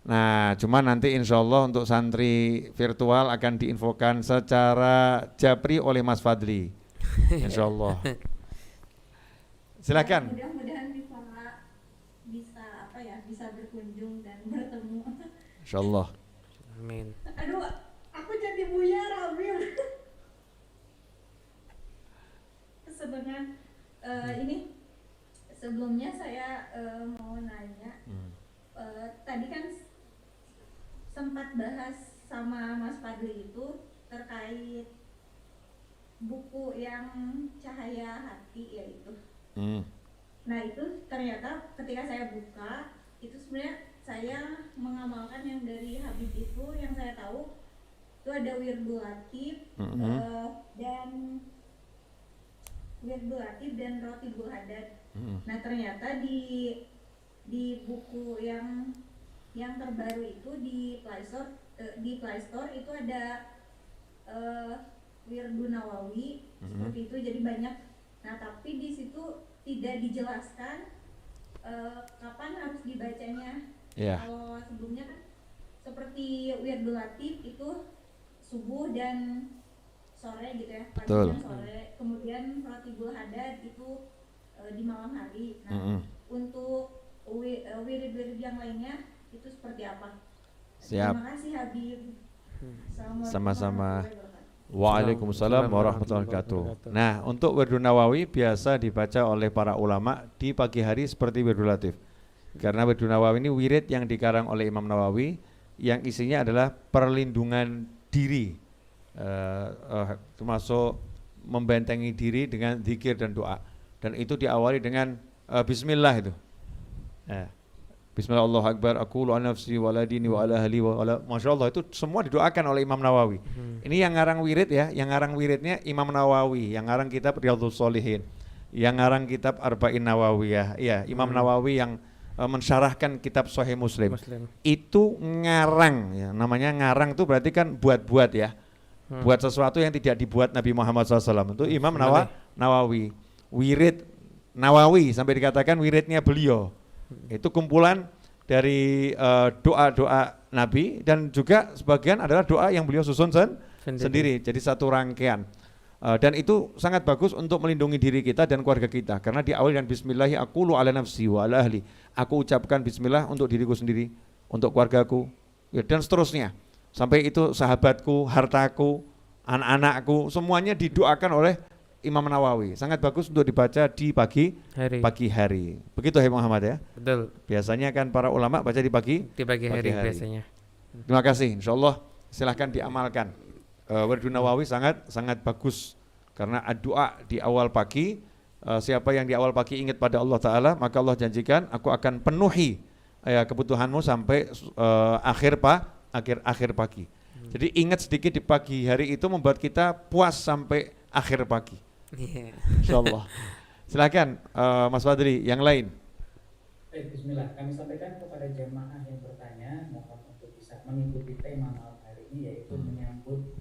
Nah, cuma nanti insya Allah untuk santri virtual akan diinfokan secara japri oleh Mas Fadli, insya Allah. Silakan. Mudah-mudahan bisa berkunjung dan bertemu. Insya Allah. Amin. Aduh, aku jadi buyar Habib. Sebenarnya ini sebelumnya saya mau nanya. Tadi kan sempat bahas sama Mas Fadli itu terkait buku yang Cahaya Hati yaitu. Nah itu ternyata ketika saya buka itu sebenarnya saya mengamalkan yang dari Habib itu, yang saya tahu itu ada Wirdul Latif dan Rotibul Hadad. Nah ternyata di buku yang terbaru itu di Play Store itu ada Wirdu Nawawi seperti itu, jadi banyak. Nah tapi di situ tidak dijelaskan kapan harus dibacanya. Kalau sebelumnya kan seperti Wirdul Latif itu subuh dan sore gitu ya, pagi dan sore. Kemudian Rotibul Hadad itu di malam hari. Nah untuk wirid-wirid yang lainnya itu seperti apa? Siap. Terima kasih Habib. Sama-sama. Waalaikumsalam warahmatullahi wabarakatuh. Nah, untuk Wirdul Nawawi biasa dibaca oleh para ulama di pagi hari seperti Wirdul Latif. Karena Wirdul Nawawi ini wirid yang dikarang oleh Imam Nawawi yang isinya adalah perlindungan diri, termasuk membentengi diri dengan zikir dan doa. Dan itu diawali dengan bismillah itu. Bismillah Allahu Akbar, aqulu an nafsi wa ala dini wa ala ahli wa ala, Masya Allah, itu semua didoakan oleh Imam Nawawi. Ini yang ngarang wirid ya, yang ngarang wiridnya Imam Nawawi, yang ngarang kitab Riyadhus Shalihin, yang ngarang kitab Arba'in Nawawiyah, ya Imam Nawawi yang mensyarahkan kitab Sahih Muslim. Itu ngarang ya, namanya ngarang itu berarti kan buat-buat ya, buat sesuatu yang tidak dibuat Nabi Muhammad SAW. Itu Imam Nawawi, wirid Nawawi sampai dikatakan wiridnya beliau. Itu kumpulan dari doa-doa Nabi dan juga sebagian adalah doa yang beliau susun sendiri. Jadi satu rangkaian. Dan itu sangat bagus untuk melindungi diri kita dan keluarga kita, karena diawali dengan bismillahi aqulu ala nafsi wa ala ahli. Aku ucapkan bismillah untuk diriku sendiri, untuk keluargaku, ya, dan seterusnya. Sampai itu sahabatku, hartaku, anak-anakku, semuanya didoakan oleh Imam Nawawi. Sangat bagus untuk dibaca di pagi hari. Begitu ya Muhammad ya? Betul. Biasanya kan para ulama baca di pagi hari biasanya. Terima kasih. Insyaallah silahkan diamalkan. Wirdun Nawawi sangat bagus karena doa di awal pagi. Siapa yang di awal pagi ingat pada Allah Ta'ala, maka Allah janjikan aku akan penuhi kebutuhanmu sampai akhir pagi. Jadi ingat sedikit di pagi hari itu membuat kita puas sampai akhir pagi. Insyaallah. Silakan Mas Fadri, yang lain. Baik, bismillah. Kami sampaikan kepada jamaah yang bertanya, mohon untuk bisa mengikuti tema malam hari ini, yaitu menyambut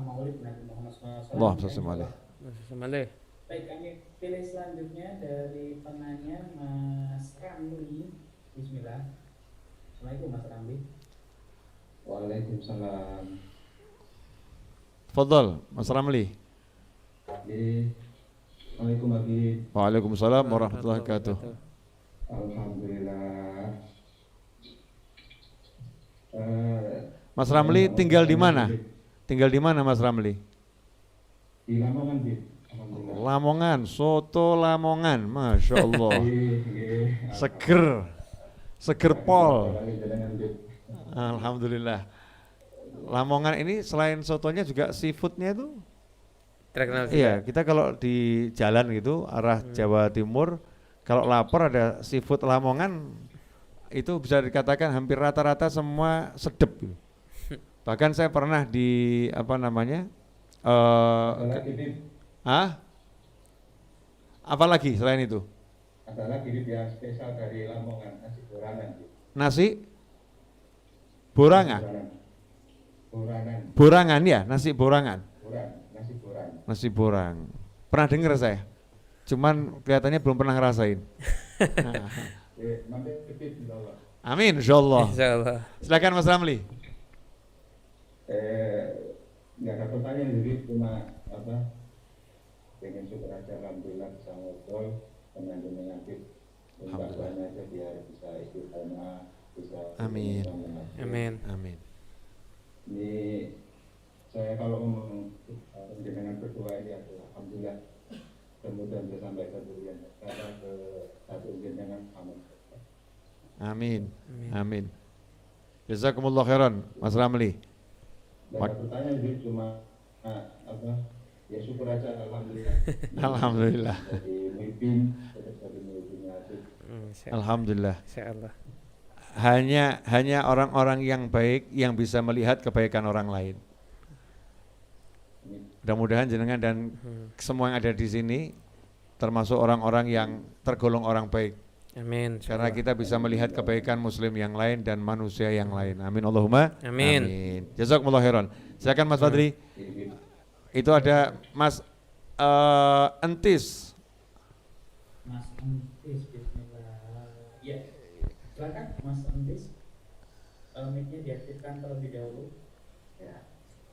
Maulid Nabi Muhammad SAW. Baik, kami pilih selanjutnya dari penanya Mas Ramli. Bismillah. Assalamualaikum Mas Ramli. Waalaikumsalam. Fadhal Mas Ramli. Assalamualaikum Habib. Waalaikumsalam warahmatullahi wabarakatuh. Alhamdulillah. Mas Ramli tinggal di mana? Tinggal di mana Mas Ramli? Di Lamongan, Bib. Lamongan, soto Lamongan, Masya Allah. Seger pol. Alhamdulillah. Lamongan ini selain sotonya juga seafoodnya itu terkenal juga. Iya, kita kalau di jalan gitu arah Jawa Timur, kalau lapar ada seafood Lamongan, itu bisa dikatakan hampir rata-rata semua sedep gitu. Bahkan saya pernah di apa lagi selain itu? Ada lagi yang spesial dari Lamongan, nasi borangan. Nasi borangan. Borangan ya, nasi borangan. Nasi borang. Pernah dengar saya. Cuman kelihatannya belum pernah ngerasain. Amin insyaallah. Silakan Mas Ramli. Nggak ada pertanyaan, jadi cuma pengen syukur aja, alhamdulillah bisa ngobrol dengan Habib. Alhamdulillah aja biar bisa ikut tema, bisa. Amin. Ini saya kalau ngomong dengan berdoa ini adalah alhamdulillah, kemudian bisa sampai ke durian karena ke satu dengan amin. Amin. Jazakumullah khairan Mas Ramli. Pertanyaan ini cuma ya syukur aja alhamdulillah. Alhamdulillah. Jadi mimpin, jadi mimpinnya. Alhamdulillah. Insyaallah. Hanya orang-orang yang baik yang bisa melihat kebaikan orang lain. Mudah-mudahan jenengan dan semua yang ada di sini termasuk orang-orang yang tergolong orang baik. Amin. Karena kita bisa melihat kebaikan muslim yang lain dan manusia yang lain. Amin Allahumma. Amin. Jazakumullah khairan. Silakan Mas Fadri. Itu ada Mas Entis. Mas Entis, bismillah. Ya, silakan Mas Entis. Mic-nya diaktifkan terlebih dahulu. Ya.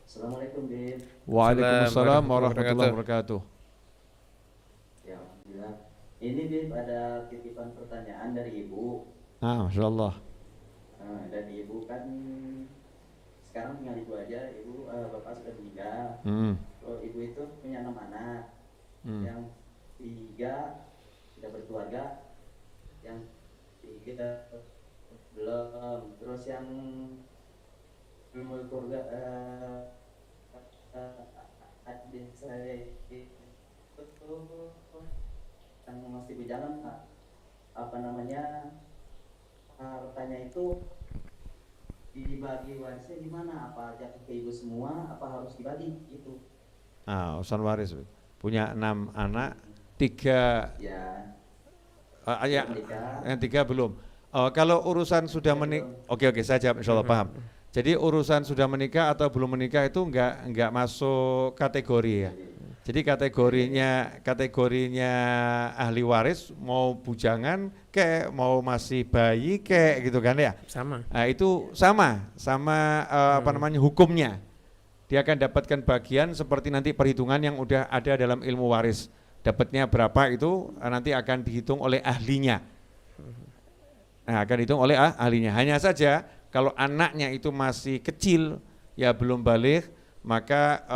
Assalamualaikum, Bib. Waalaikumsalam warahmatullahi wabarakatuh. Ya, alhamdulillah. Ini Bib ada titipan pertanyaan dari Ibu. Masya Allah. Dan Ibu kan sekarang tinggal Ibu aja. Ibu Bapak sudah meninggal. Ibu itu punya 6 anak. Yang 3 sudah berkeluarga, yang 3 belum. Terus yang ilmu keluarga adik saya itu yang masih berjalan, apa namanya, hartanya itu dibagi warisnya gimana? Apa aja ke ibu semua? Apa harus dibagi gitu? Urusan waris punya 6 anak, 3 Ya. ya, yang 3 belum. Kalau urusan sudah menikah, oke saya jawab, insya Allah paham. Jadi urusan sudah menikah atau belum menikah itu enggak masuk kategori ya. Jadi kategorinya ahli waris, mau bujangan kek, mau masih bayi kek gitu kan ya. Sama. Itu sama apa namanya, hukumnya. Dia akan dapatkan bagian seperti nanti perhitungan yang udah ada dalam ilmu waris. Dapatnya berapa itu nanti akan dihitung oleh ahlinya. Akan dihitung oleh ahlinya. Hanya saja kalau anaknya itu masih kecil, ya belum balik, maka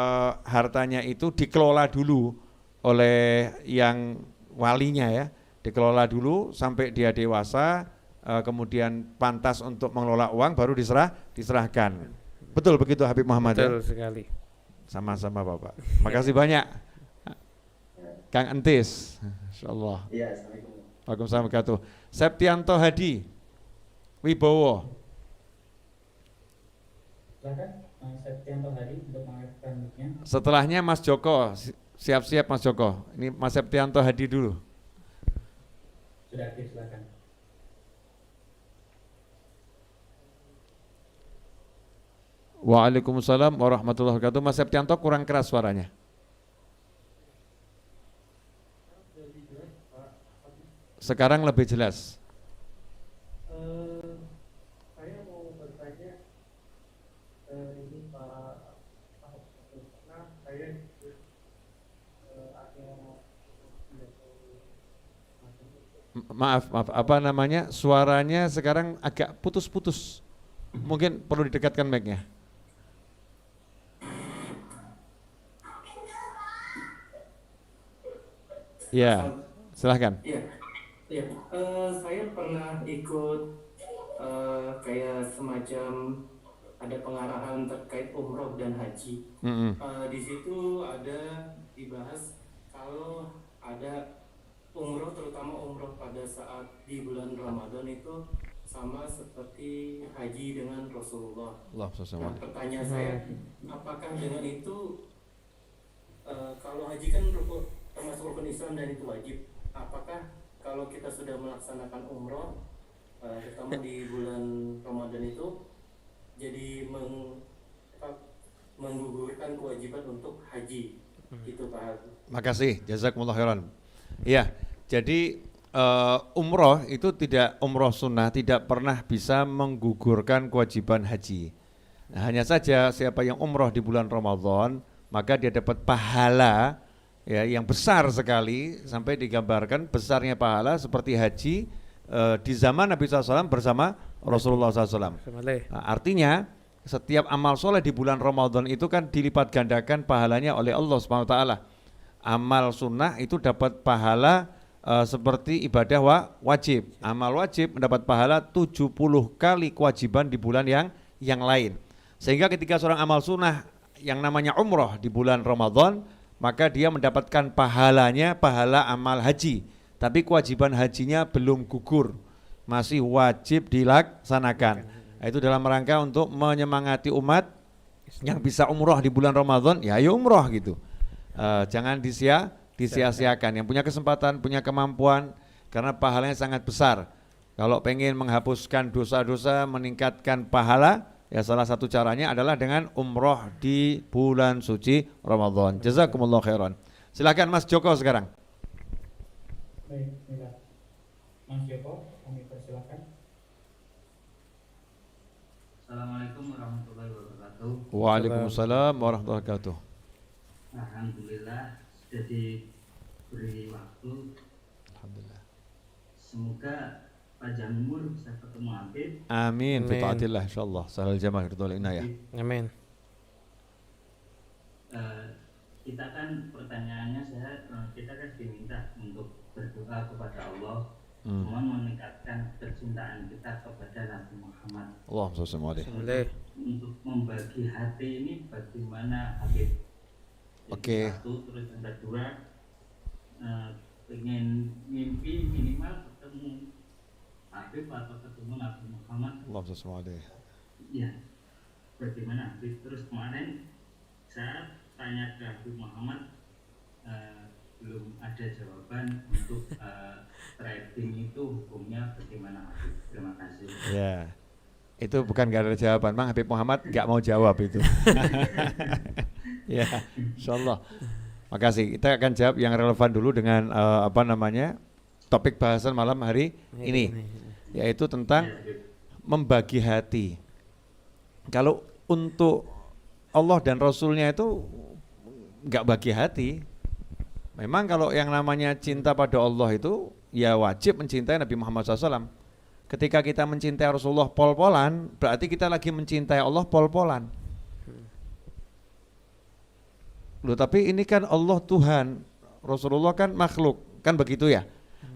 hartanya itu dikelola dulu oleh yang walinya ya. Dikelola dulu sampai dia dewasa, kemudian pantas untuk mengelola uang, baru diserahkan. Betul begitu Habib Muhammad? Betul ya? sekali. Sama-sama Bapak. Makasih banyak. Kang Entis. Insyaallah. Iya, assalamualaikum. Waalaikumsalam warahmatullahi wabarakatuh. Septianto Hadi Wibowo. Silakan Septianto Hadi untuk mengaktifkan mic-nya. Setelahnya Mas Joko. Siap-siap Mas Joko. Ini Mas Septianto Hadi dulu. Sudah aktif, silakan. Waalaikumsalam warahmatullahi wabarakatuh. Mas Septianto kurang keras suaranya. Sekarang lebih jelas. Saya mau bertanya, ini Pak, karena saya Maaf, apa namanya? Suaranya sekarang agak putus-putus. Mungkin perlu didekatkan mic-nya. Ya, silahkan. Ya, saya pernah ikut kayak semacam ada pengarahan terkait umroh dan haji. Di situ ada dibahas kalau ada umroh, terutama umroh pada saat di bulan Ramadan itu sama seperti haji dengan Rasulullah. Nah, pertanyaan saya, apakah dengan itu kalau haji kan termasuk rukun Islam dan itu wajib, apakah kalau kita sudah melaksanakan umroh terutama di bulan Ramadan itu jadi menggugurkan kewajiban untuk haji? Itu Pak. Makasih, jazakumullah khairan. Iya, jadi umroh itu tidak, umroh sunnah tidak pernah bisa menggugurkan kewajiban haji. Nah, hanya saja siapa yang umroh di bulan Ramadan, maka dia dapat pahala ya yang besar sekali, sampai digambarkan besarnya pahala seperti haji di zaman Nabi SAW bersama Rasulullah SAW. Nah, artinya setiap amal soleh di bulan Ramadan itu kan dilipat gandakan pahalanya oleh Allah Subhanahu Wa Taala. Amal sunnah itu dapat pahala seperti ibadah wajib. Amal wajib mendapat pahala 70 kali kewajiban di bulan yang lain. Sehingga ketika seorang amal sunnah yang namanya umroh di bulan Ramadan, maka dia mendapatkan pahalanya pahala amal haji, tapi kewajiban hajinya belum gugur, masih wajib dilaksanakan. Itu dalam rangka untuk menyemangati umat yang bisa umroh di bulan Ramadan, ya ayo umroh gitu. Jangan disia-siakan. Yang punya kesempatan, punya kemampuan, karena pahalanya sangat besar. Kalau pengen menghapuskan dosa-dosa, meningkatkan pahala, ya salah satu caranya adalah dengan umroh di bulan suci Ramadan. Jazakumullah khairan. Silakan Mas Joko sekarang. Baik, bismillah. Mas Joko, kami persilakan. Assalamualaikum warahmatullahi wabarakatuh. Waalaikumsalam warahmatullahi wabarakatuh. Alhamdulillah sudah diberi waktu. Alhamdulillah. Semoga panjang umur bisa ketemu Habib. Amin. Fi taatillah insyaallah. Sahal jamaah ridhul inayah. Amin. Kita kan pertanyaannya kita kan diminta untuk berdoa kepada Allah Semua meningkatkan kecintaan kita kepada Nabi Muhammad. Allahumma shalli alaihi. Untuk membagi hati ini bagaimana Habib? Oke. Satu, terus yang kedua, pengen mimpi minimal ketemu Habib atau ketemu Nabi Muhammad. Allahumma shalli alaihi. Ya, bagaimana Habib? Terus kemarin saya tanya ke Habib Muhammad, belum ada jawaban untuk trading itu hukumnya bagaimana Habib? Terima kasih. Ya, itu bukan gak ada jawaban, Bang. Habib Muhammad gak mau jawab itu. Ya, insyaallah. Makasih. Kita akan jawab yang relevan dulu dengan topik bahasan malam hari ini, yaitu tentang membagi hati. Kalau untuk Allah dan Rasulnya itu nggak bagi hati. Memang kalau yang namanya cinta pada Allah itu ya wajib mencintai Nabi Muhammad SAW. Ketika kita mencintai Rasulullah pol-polan, berarti kita lagi mencintai Allah pol-polan. Loh, tapi ini kan Allah Tuhan, Rasulullah kan makhluk, kan begitu ya.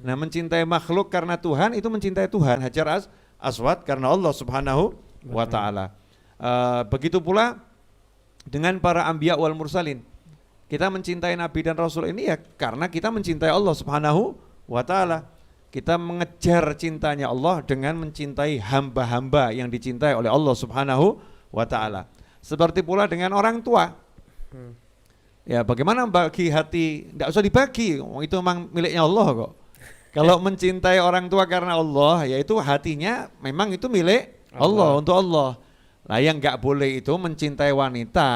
Nah, mencintai makhluk karena Tuhan itu mencintai Tuhan. Hajar Aswad karena Allah Subhanahu wa Ta'ala. Begitu pula dengan para anbiya wal mursalin. Kita mencintai Nabi dan Rasul ini ya karena kita mencintai Allah Subhanahu wa Ta'ala. Kita mengejar cintanya Allah dengan mencintai hamba-hamba yang dicintai oleh Allah Subhanahu wa Ta'ala. Seperti pula dengan orang tua. Ya, bagaimana bagi hati? Tidak usah dibagi, itu memang miliknya Allah kok. Kalau mencintai orang tua karena Allah, yaitu hatinya memang itu milik Allah, untuk Allah. Nah, yang nggak boleh itu mencintai wanita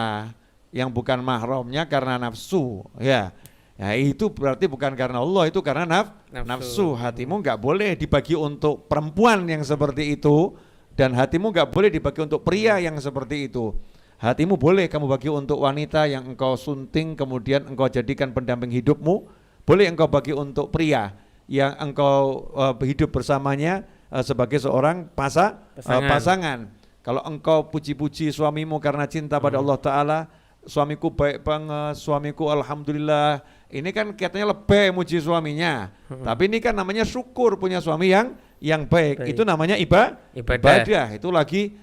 yang bukan mahramnya karena nafsu, ya. Ya, itu berarti bukan karena Allah, itu karena nafsu. Hatimu nggak boleh dibagi untuk perempuan yang seperti itu, dan hatimu nggak boleh dibagi untuk pria yang seperti itu. Hatimu boleh kamu bagi untuk wanita yang engkau sunting, kemudian engkau jadikan pendamping hidupmu. Boleh engkau bagi untuk pria yang engkau hidup bersamanya sebagai seorang pasangan. Kalau engkau puji-puji suamimu karena cinta pada Allah Ta'ala, suamiku baik banget, suamiku alhamdulillah, ini kan katanya lebih muji suaminya. Tapi ini kan namanya syukur punya suami yang baik. Itu namanya ibadah. Itu lagi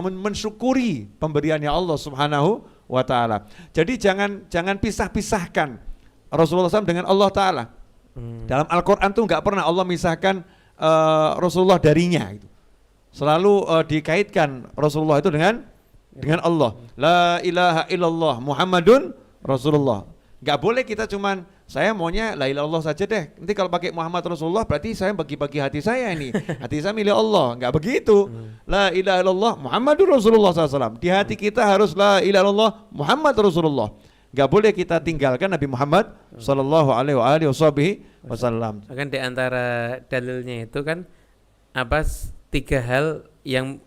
mensyukuri pemberiannya Allah Subhanahu wa Ta'ala. Jadi jangan pisah-pisahkan Rasulullah SAW dengan Allah Ta'ala. Dalam Al-Quran tuh nggak pernah Allah misahkan Rasulullah darinya gitu. Selalu dikaitkan Rasulullah itu dengan Allah. La ilaha illallah Muhammadun Rasulullah. Nggak boleh kita cuman saya maunya la ilaha illallah saja deh. Nanti kalau pakai Muhammad Rasulullah berarti saya bagi-bagi hati saya ini. Hati saya milik Allah. Nggak begitu. La ilaha illallah Muhammadur Rasulullah SAW. Di hati kita harus la ilaha illallah Muhammad Rasulullah. Nggak boleh kita tinggalkan Nabi Muhammad Sallallahu Alaihi Wasallam. Kan di antara dalilnya itu kan tiga hal yang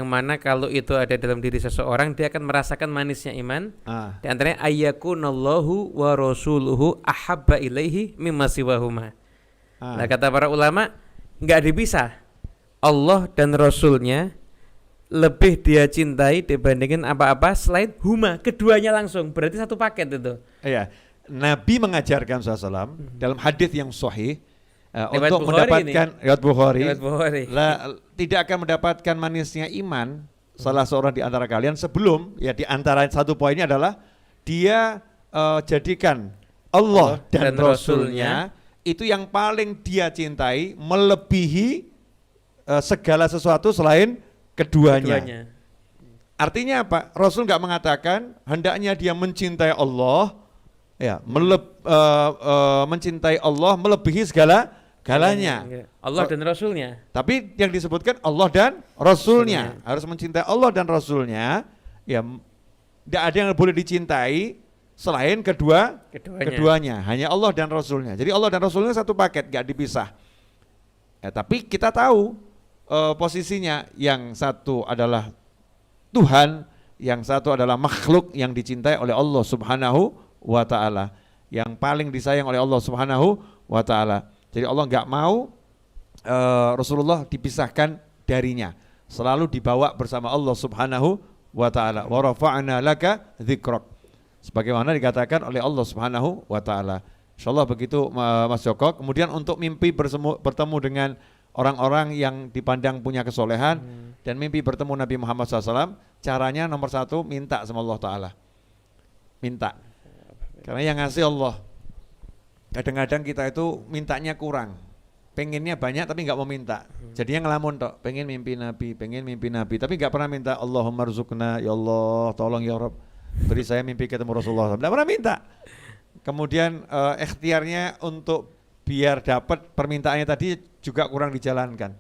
mana kalau itu ada dalam diri seseorang dia akan merasakan manisnya iman. Di antaranya ayyakunallahu wa rasuluhu ahabba ilaihi mimma siwahuma. Nah, kata para ulama enggak dipisah. Allah dan Rasulnya lebih dia cintai dibandingin apa-apa selain huma, keduanya langsung. Berarti satu paket itu. Iya. Nabi mengajarkan SAW dalam hadis yang sahih untuk mendapatkan riwayat Bukhari, tidak akan mendapatkan manisnya iman salah seorang di antara kalian sebelum ya di antara satu poinnya adalah dia jadikan Allah dan Rasulnya itu yang paling dia cintai melebihi segala sesuatu selain keduanya. Artinya apa? Rasul nggak mengatakan hendaknya dia mencintai Allah, ya mencintai Allah melebihi segalanya. Allah dan Rasulnya. Tapi yang disebutkan Allah dan Rasulnya. Harus mencintai Allah dan Rasulnya. Ya, tidak ada yang boleh dicintai selain keduanya. Hanya Allah dan Rasulnya. Jadi Allah dan Rasulnya satu paket, nggak dipisah. Ya, tapi kita tahu posisinya, yang satu adalah Tuhan, yang satu adalah makhluk yang dicintai oleh Allah Subhanahu wa Ta'ala, yang paling disayang oleh Allah Subhanahu wa Ta'ala. Jadi Allah nggak mau Rasulullah dipisahkan darinya, selalu dibawa bersama Allah Subhanahu wa Ta'ala. Wa rafa'na laka dzikrak, sebagaimana dikatakan oleh Allah Subhanahu wa Ta'ala. Insyaallah begitu Mas Joko. Kemudian untuk mimpi bertemu dengan orang-orang yang dipandang punya kesolehan dan mimpi bertemu Nabi Muhammad SAW, caranya nomor satu minta sama Allah Ta'ala. Minta. Karena yang ngasih Allah. Kadang-kadang kita itu mintanya kurang. Pengennya banyak tapi nggak mau minta. Jadinya ngelamun tok, pengen mimpi Nabi, tapi nggak pernah minta Allahumma rzuqna, ya Allah, tolong ya Rabb, beri saya mimpi ketemu Rasulullah. Nggak pernah minta. Kemudian ikhtiarnya untuk biar dapat permintaannya tadi juga kurang dijalankan.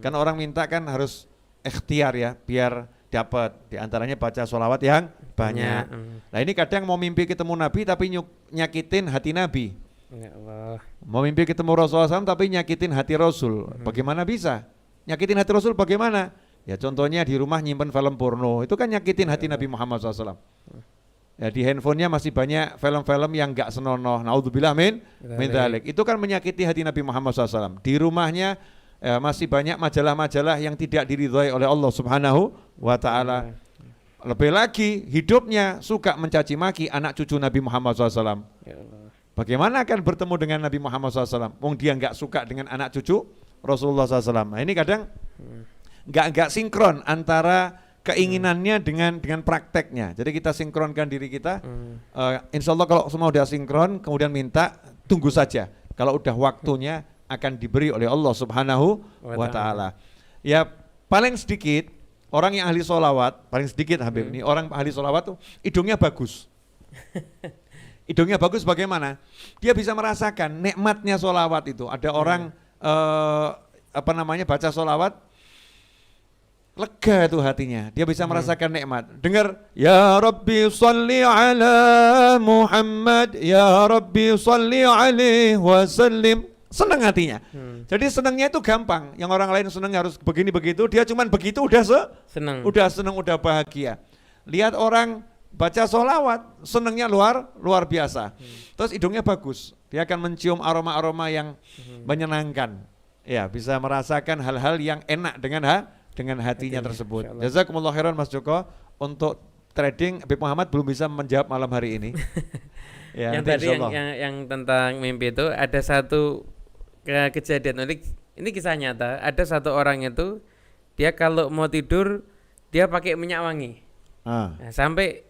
Kan orang minta kan harus ikhtiar ya, biar dapat. Di antaranya baca sholawat yang banyak. Nah ini kadang mau mimpi ketemu Nabi tapi nyakitin hati Nabi. Ya Allah. Mau mimpi ketemu Rasulullah SAW tapi nyakitin hati Rasul. Bagaimana bisa? Nyakitin hati Rasul bagaimana? Ya contohnya di rumah nyimpen film porno, itu kan nyakitin hati Nabi Muhammad SAW. Ya di handphonenya masih banyak film-film yang gak senonoh. Naudzubillah min dzalik. Itu kan menyakiti hati Nabi Muhammad SAW. Di rumahnya masih banyak majalah-majalah yang tidak diridhai oleh Allah Subhanahu wa Ta'ala. Lebih lagi hidupnya suka mencaci maki anak cucu Nabi Muhammad SAW. Ya Allah. Bagaimana akan bertemu dengan Nabi Muhammad SAW? Wong dia nggak suka dengan anak cucu Rasulullah SAW. Nah ini kadang nggak sinkron antara keinginannya dengan prakteknya. Jadi kita sinkronkan diri kita. Insya Allah kalau semua udah sinkron, kemudian minta, tunggu saja. Kalau udah waktunya akan diberi oleh Allah Subhanahu wa Ta'ala. Ya paling sedikit orang yang ahli sholawat, paling sedikit Habib ini orang ahli sholawat tuh hidungnya bagus. Hidungnya bagus bagaimana? Dia bisa merasakan nikmatnya sholawat itu. Ada orang baca sholawat, lega itu hatinya. Dia bisa merasakan nikmat. Dengar, Ya Rabbi salli ala Muhammad, Ya Rabbi salli alaihi wasallim. Senang hatinya. Jadi senangnya itu gampang. Yang orang lain senang harus begini begitu, dia cuman begitu udah senang, udah bahagia. Lihat orang baca sholawat, senangnya luar biasa. Terus hidungnya bagus, dia akan mencium aroma-aroma yang menyenangkan. Ya, bisa merasakan hal-hal yang enak dengan hatinya tersebut. Jazakumullah khairan Mas Joko. Untuk trading Habib Muhammad belum bisa menjawab malam hari ini. Ya, yang tadi yang tentang mimpi itu ada satu kejadian unik. Ini kisah nyata. Ada satu orang itu dia kalau mau tidur dia pakai minyak wangi. Nah, sampai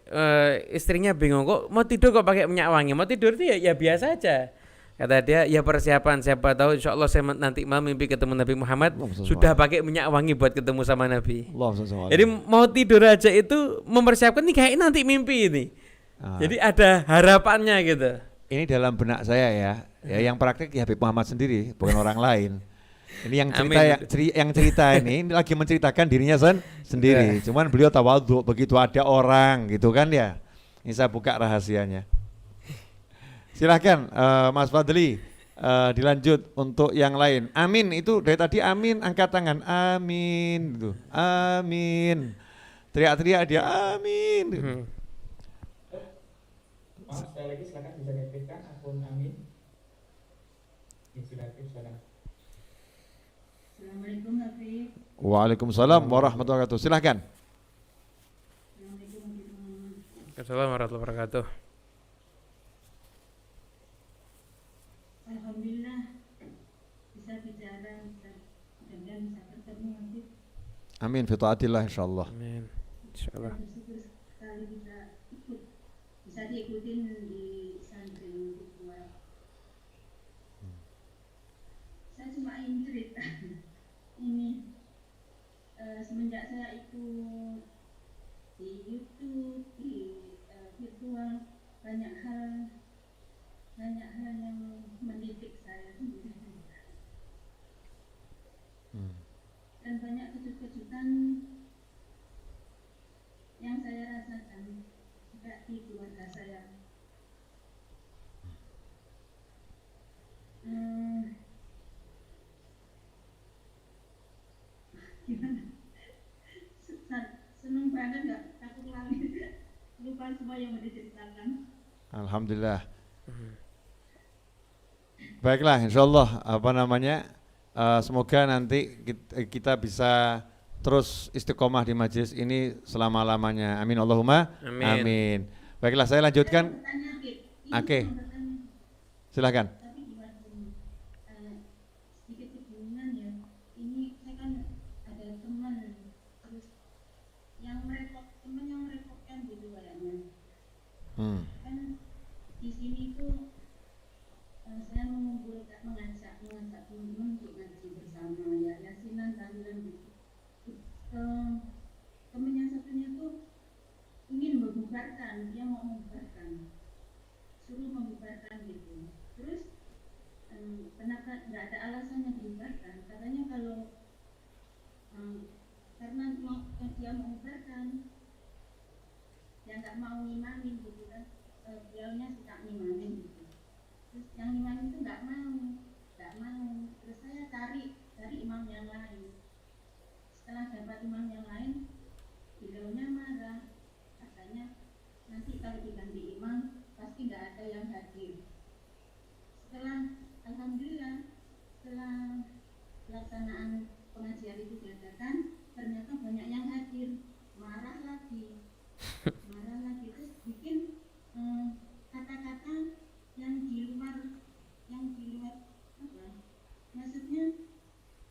istrinya bingung, kok mau tidur kok pakai minyak wangi? Mau tidur itu ya biasa aja. Kata dia, ya persiapan, siapa tahu insya Allah saya nanti malam mimpi ketemu Nabi Muhammad, sudah pakai minyak wangi buat ketemu sama Nabi. Jadi mau tidur aja itu mempersiapkan nih kayak nanti mimpi ini. Jadi ada harapannya gitu. Ini dalam benak saya ya yang praktik ya Habib Muhammad sendiri, bukan orang lain. Ini yang cerita ini lagi menceritakan dirinya sendiri. Cuman beliau tawadhu, begitu ada orang gitu kan ya. Ini saya buka rahasianya. Silahkan Mas Fadli dilanjut untuk yang lain. Amin itu dari tadi amin, angkat tangan. Amin gitu. Amin. Teriak-teriak dia amin. Maaf sekali lagi silakan bisa diaktifkan akun amin. Sudah aktif silakan. Assalamualaikum Habib. Waalaikumsalam warahmatullahi wabarakatuh. Silahkan. Assalamualaikum warahmatullahi wabarakatuh. Alhamdulillah bisa bicara, bisa dengar, bisa bertemu Habib. Amin fi taatillah insyaallah. Amin. Insyaallah. Bersyukur sekali bisa diikutin di santri kedua. Saya cuma ingin cerita. Ini semenjak saya ikut di YouTube, di virtual, banyak hal yang mendidik saya dan banyak kejutan yang saya rasakan juga di keluarga saya. Gimana? Seneng banget nggak? Takut lali, lupa semua yang mau diceritakan. Alhamdulillah. Baiklah, insyaallah semoga nanti kita bisa terus istiqomah di majelis ini selama-lamanya. Amin Allahumma amin. Baiklah, saya lanjutkan. Oke. Silakan. Tapi gimana sedikit kebingungan ya. Ini saya kan ada teman terus teman yang merepotkan gitu kayaknya. Kan di sini tuh saya mengajak teman-teman untuk ngaji bersama ya, yasinan tahlilan gitu. Teman yang satunya tuh ingin membubarkan, dia mau membubarkan, suruh membubarkan gitu. Terus kenapa nggak ada alasan yang dibubarkan? Katanya kalau karena dia mau membubarkan, dia nggak mau ngimamin gitu kan, beliaunya suka ngimamin gitu. Terus yang ngimamin itu nggak mau. Terus saya cari imam yang lain. Setelah dapat imam yang lain, beliaunya marah. Katanya nanti kalau diganti imam pasti nggak ada yang hadir. Alhamdulillah setelah pelaksanaan pengajian itu diadakan, ternyata banyak yang hadir. Marah lagi terus bikin kata-kata yang di luar apa? Maksudnya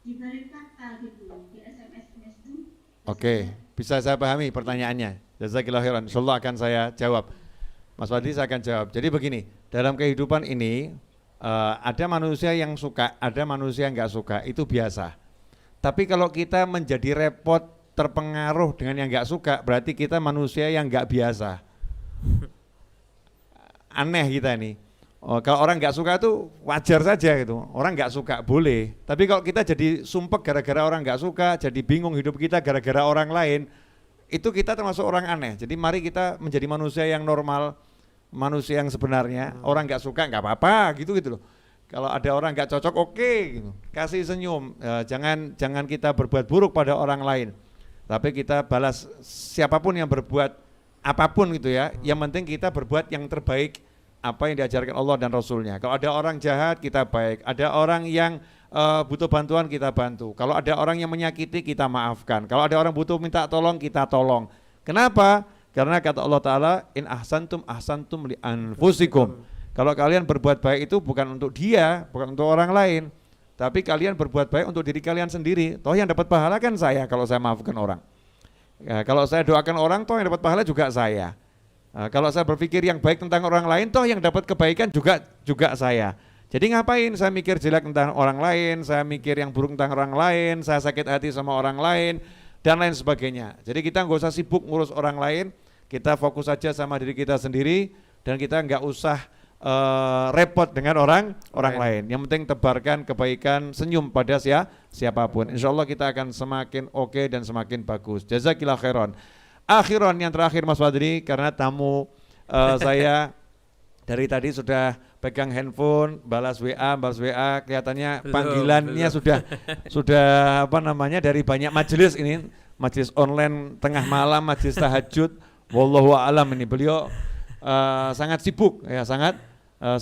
di balik kata gitu di SMS itu. Oke, bisa saya pahami pertanyaannya. Jazakillah khairan. Insyaallah akan saya jawab. Mas Fadli saya akan jawab. Jadi begini, dalam kehidupan ini ada manusia yang suka, ada manusia yang nggak suka, itu biasa. Tapi kalau kita menjadi repot, terpengaruh dengan yang nggak suka, berarti kita manusia yang nggak biasa. Aneh kita ini. Kalau orang nggak suka itu wajar saja gitu. Orang nggak suka boleh. Tapi kalau kita jadi sumpek gara-gara orang nggak suka, jadi bingung hidup kita gara-gara orang lain, itu kita termasuk orang aneh. Jadi mari kita menjadi manusia yang normal, manusia yang sebenarnya. Orang nggak suka nggak apa-apa gitu loh. Kalau ada orang nggak cocok oke, gitu. Kasih senyum. Jangan kita berbuat buruk pada orang lain. Tapi kita balas siapapun yang berbuat apapun gitu ya. Yang penting kita berbuat yang terbaik apa yang diajarkan Allah dan Rasulnya. Kalau ada orang jahat kita baik, ada orang yang butuh bantuan kita bantu. Kalau ada orang yang menyakiti kita maafkan. Kalau ada orang butuh minta tolong kita tolong. Kenapa? Karena kata Allah Ta'ala, in ahsantum ahsantum li anfusikum. Kalau kalian berbuat baik itu bukan untuk dia, bukan untuk orang lain, tapi kalian berbuat baik untuk diri kalian sendiri. Toh yang dapat pahala kan saya kalau saya maafkan orang. Kalau saya doakan orang, toh yang dapat pahala juga saya. Kalau saya berpikir yang baik tentang orang lain, toh yang dapat kebaikan juga saya. Jadi ngapain saya mikir jelek tentang orang lain, saya mikir yang buruk tentang orang lain, saya sakit hati sama orang lain, dan lain sebagainya. Jadi kita nggak usah sibuk ngurus orang lain, kita fokus saja sama diri kita sendiri, dan kita nggak usah repot dengan orang lain. Yang penting tebarkan kebaikan, senyum pada siapapun. Insya Allah kita akan semakin oke dan semakin bagus. Jazakillah khairan. Akhiran yang terakhir Mas Fadli, karena tamu saya dari tadi sudah pegang handphone, balas WA, kelihatannya panggilannya sudah apa namanya dari banyak majelis ini, majelis online tengah malam, majelis tahajud. Wallahu a'lam ini beliau sangat sibuk ya,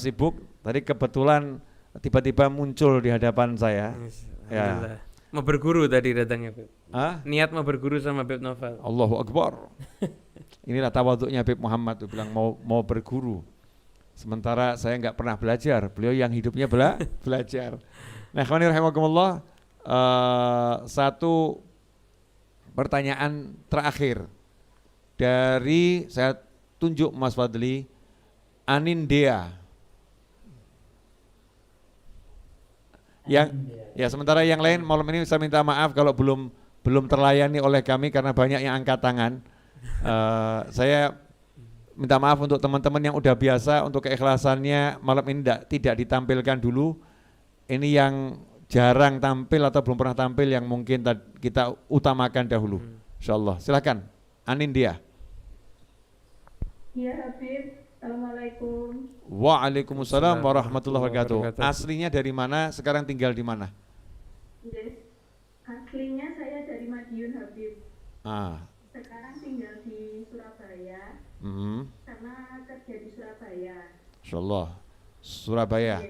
sibuk. Tadi kebetulan tiba-tiba muncul di hadapan saya. Ya. Mau berguru tadi datangnya, Beb. Niat mau berguru sama Beb Novel. Allahu Akbar. Inilah tawaduknya Beb Muhammad tuh bilang mau berguru. Sementara saya nggak pernah belajar, beliau yang hidupnya belajar. Nah, ikhwani rahimakumullah, satu pertanyaan terakhir dari saya tunjuk Mas Fadli, Anindea. Sementara yang lain malam ini saya minta maaf kalau belum terlayani oleh kami karena banyak yang angkat tangan. Saya minta maaf untuk teman-teman yang udah biasa, untuk keikhlasannya malam ini tidak ditampilkan dulu. Ini yang jarang tampil atau belum pernah tampil yang mungkin kita utamakan dahulu. Insyaallah. Silakan Anindea. Ya Habib. Assalamualaikum. Waalaikumsalam warahmatullahi wabarakatuh. Aslinya dari mana? Sekarang tinggal di mana? Yes. Aslinya saya dari Madiun Habib. Sekarang tinggal di Surabaya. Karena kerja di Surabaya. Insyaallah. Surabaya.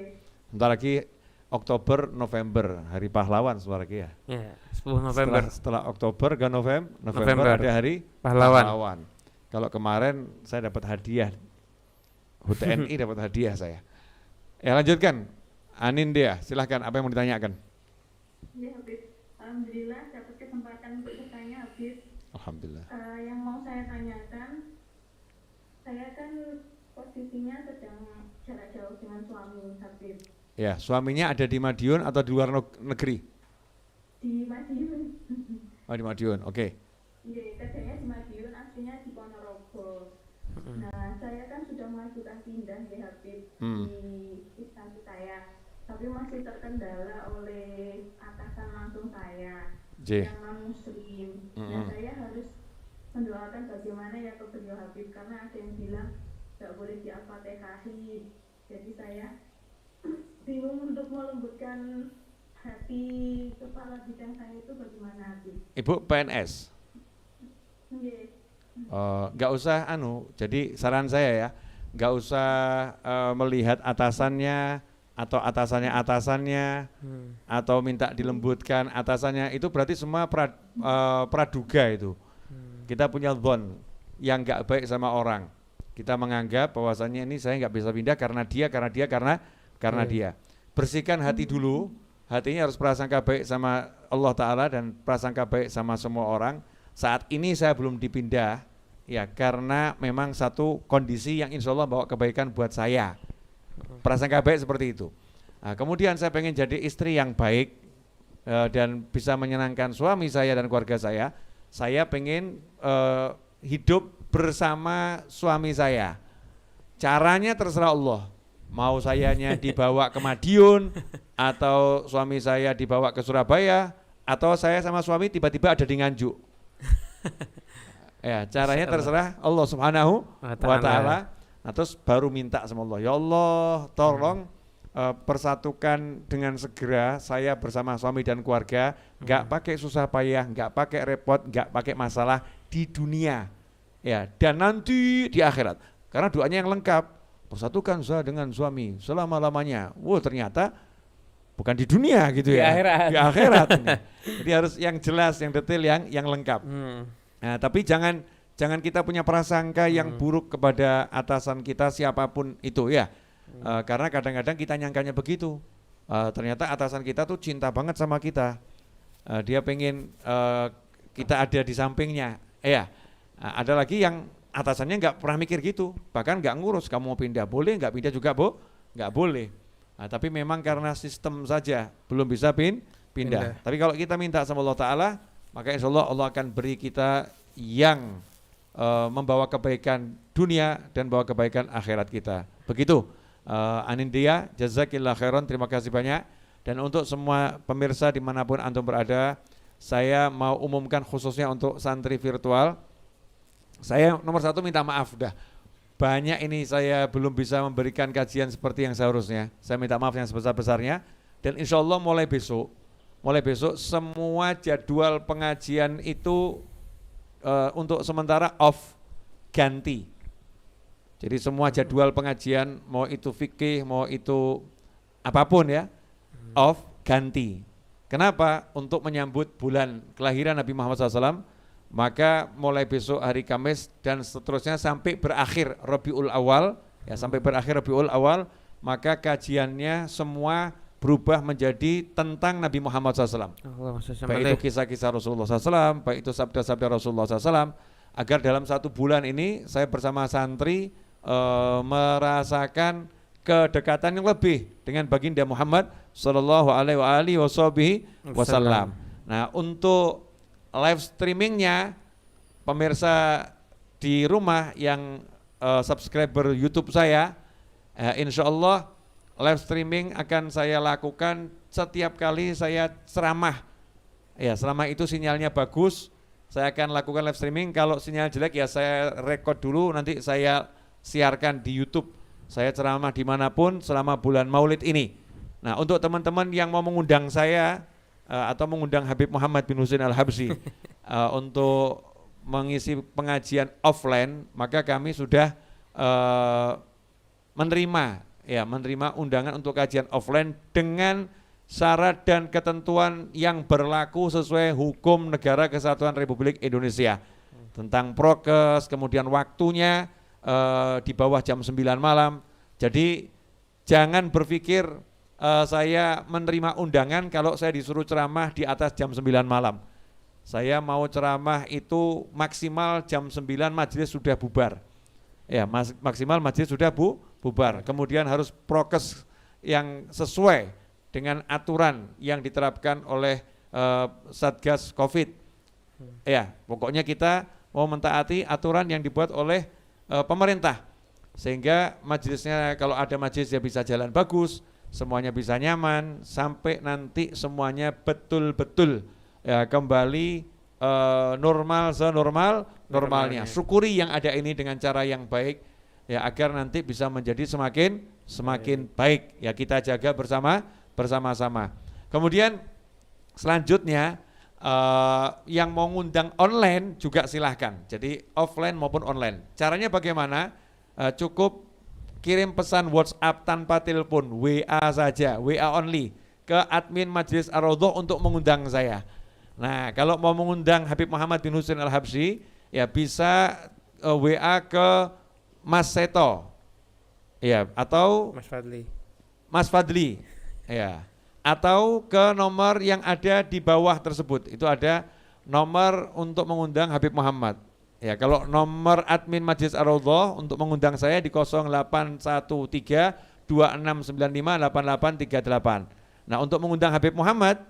Bentar lagi Oktober, November, Hari Pahlawan suara lagi ya. 10 November. Setelah Oktober ke November ada Hari Pahlawan. Kalau kemarin saya dapat hadiah. HUTNI dapat hadiah saya. Ya lanjutkan. Anindya, silahkan apa yang mau ditanyakan? Ya Habib, alhamdulillah dapat kesempatan untuk bertanya Habib. Alhamdulillah. Yang mau saya tanyakan, saya kan posisinya sedang jarak jauh dengan suami Habib. Ya, suaminya ada di Madiun atau di luar negeri? Di Madiun. Oh, di Madiun, oke. Iya, kerjanya di Madiun, aslinya di Ponorogo. Nah, saya kan sudah mengajukan pindah ya Habib di instansi saya, tapi masih terkendala oleh atasan langsung saya yang non muslim. Nah, saya harus mendoakan bagaimana ya ke beliau Habib, karena ada yang bilang nggak boleh di-al-fatihah. Jadi saya bingung untuk melembutkan hati kepala bidang saya itu bagaimana Habib. Ibu PNS? Nggak usah jadi saran saya ya, nggak usah melihat atasannya atau atasannya atau minta dilembutkan atasannya, itu berarti semua praduga itu. Kita punya dhon yang nggak baik sama orang, kita menganggap bahwasannya ini saya nggak bisa pindah karena dia. Bersihkan hati dulu, hatinya harus prasangka baik sama Allah Ta'ala dan prasangka baik sama semua orang. Saat ini saya belum dipindah ya karena memang satu kondisi yang insya Allah bawa kebaikan buat saya, prasangka baik seperti itu. Nah, kemudian saya pengen jadi istri yang baik dan bisa menyenangkan suami saya dan keluarga saya. Saya pengen hidup bersama suami saya. Caranya terserah Allah, mau sayanya dibawa ke Madiun atau suami saya dibawa ke Surabaya atau saya sama suami tiba-tiba ada di Nganjuk. Ya, caranya terserah Allah Subhanahu wa Ta'ala. Nah, terus baru minta sama Allah, ya Allah tolong persatukan dengan segera saya bersama suami dan keluarga, nggak pakai susah payah, nggak pakai repot, nggak pakai masalah di dunia ya, dan nanti di akhirat, karena doanya yang lengkap, persatukan saya dengan suami selama-lamanya. Ternyata bukan di dunia gitu ya, di akhirat. Jadi harus yang jelas, yang detail, yang lengkap. Nah, tapi jangan kita punya prasangka yang buruk kepada atasan kita siapapun itu ya. Karena kadang-kadang kita nyangkanya begitu. Ternyata atasan kita tuh cinta banget sama kita. Dia pengen kita ada di sampingnya. Ada lagi yang atasannya nggak pernah mikir gitu, bahkan nggak ngurus kamu mau pindah boleh, nggak pindah juga nggak boleh. Tapi memang karena sistem saja belum bisa pindah. Tapi kalau kita minta sama Allah Ta'ala, maka insya Allah Allah akan beri kita yang membawa kebaikan dunia dan bawa kebaikan akhirat kita. Begitu Anindya, jazakillah khairan, terima kasih banyak. Dan untuk semua pemirsa dimanapun antum berada, saya mau umumkan khususnya untuk santri virtual, saya nomor satu minta maaf dah. Banyak ini saya belum bisa memberikan kajian seperti yang seharusnya. Saya minta maaf yang sebesar-besarnya. Dan insya Allah mulai besok semua jadwal pengajian itu untuk sementara off, ganti. Jadi semua jadwal pengajian, mau itu fikih, mau itu apapun ya, off, ganti. Kenapa? Untuk menyambut bulan kelahiran Nabi Muhammad SAW, maka mulai besok hari Kamis dan seterusnya sampai berakhir Rabiul Awal, ya sampai berakhir Rabiul Awal, maka kajiannya semua berubah menjadi tentang Nabi Muhammad SAW. Baik itu kisah-kisah Rasulullah SAW, baik itu sabda-sabda Rasulullah SAW, agar dalam satu bulan ini saya bersama santri merasakan kedekatan yang lebih dengan baginda Muhammad Sallallahu Alaihi Wasallam. Nah, untuk live streamingnya pemirsa di rumah yang subscriber YouTube saya, insya Allah live streaming akan saya lakukan setiap kali saya ceramah. Ya, selama itu sinyalnya bagus, saya akan lakukan live streaming. Kalau sinyal jelek ya saya rekod dulu, nanti saya siarkan di YouTube. Saya ceramah dimanapun selama bulan Maulid ini. Nah, untuk teman-teman yang mau mengundang saya atau mengundang Habib Muhammad bin Husain Al-Habsyi untuk mengisi pengajian offline, maka kami sudah menerima undangan untuk kajian offline dengan syarat dan ketentuan yang berlaku sesuai hukum Negara Kesatuan Republik Indonesia tentang prokes, kemudian waktunya di bawah jam 9 malam. Jadi jangan berpikir saya menerima undangan kalau saya disuruh ceramah di atas jam 9 malam. Saya mau ceramah itu maksimal jam 9 majelis sudah bubar. Ya, maksimal majelis sudah bubar. Kemudian harus prokes yang sesuai dengan aturan yang diterapkan oleh Satgas Covid. Ya, pokoknya kita mau mentaati aturan yang dibuat oleh pemerintah. Sehingga majelisnya, kalau ada majelis ya bisa jalan bagus, semuanya bisa nyaman, sampai nanti semuanya betul-betul ya kembali normal normalnya. Syukuri yang ada ini dengan cara yang baik ya, agar nanti bisa menjadi semakin baik ya, kita jaga bersama-sama. Kemudian selanjutnya yang mau ngundang online juga silahkan, jadi offline maupun online. Caranya bagaimana? Cukup kirim pesan WhatsApp tanpa telepon, WA saja, WA only ke admin Majelis Ar-Raudhah untuk mengundang saya. Nah, kalau mau mengundang Habib Muhammad bin Husain Al-Habsyi ya bisa WA ke Mas Seto. Ya, atau Mas Fadli. Ya. Atau ke nomor yang ada di bawah tersebut. Itu ada nomor untuk mengundang Habib Muhammad. Ya, kalau nomor admin Majelis Ar-Raudhah untuk mengundang saya di 0813-2695-8838. Nah, untuk mengundang Habib Muhammad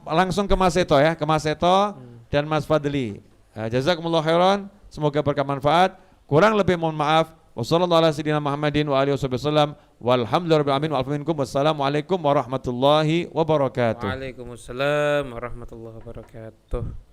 langsung ke Mas Seto ya, ke Mas Seto dan Mas Fadli. Jazakumullah khairan, semoga berkah manfaat. Kurang lebih mohon maaf. Wassalamualaikum warahmatullahi wabarakatuh. Waalaikumsalam warahmatullahi wabarakatuh.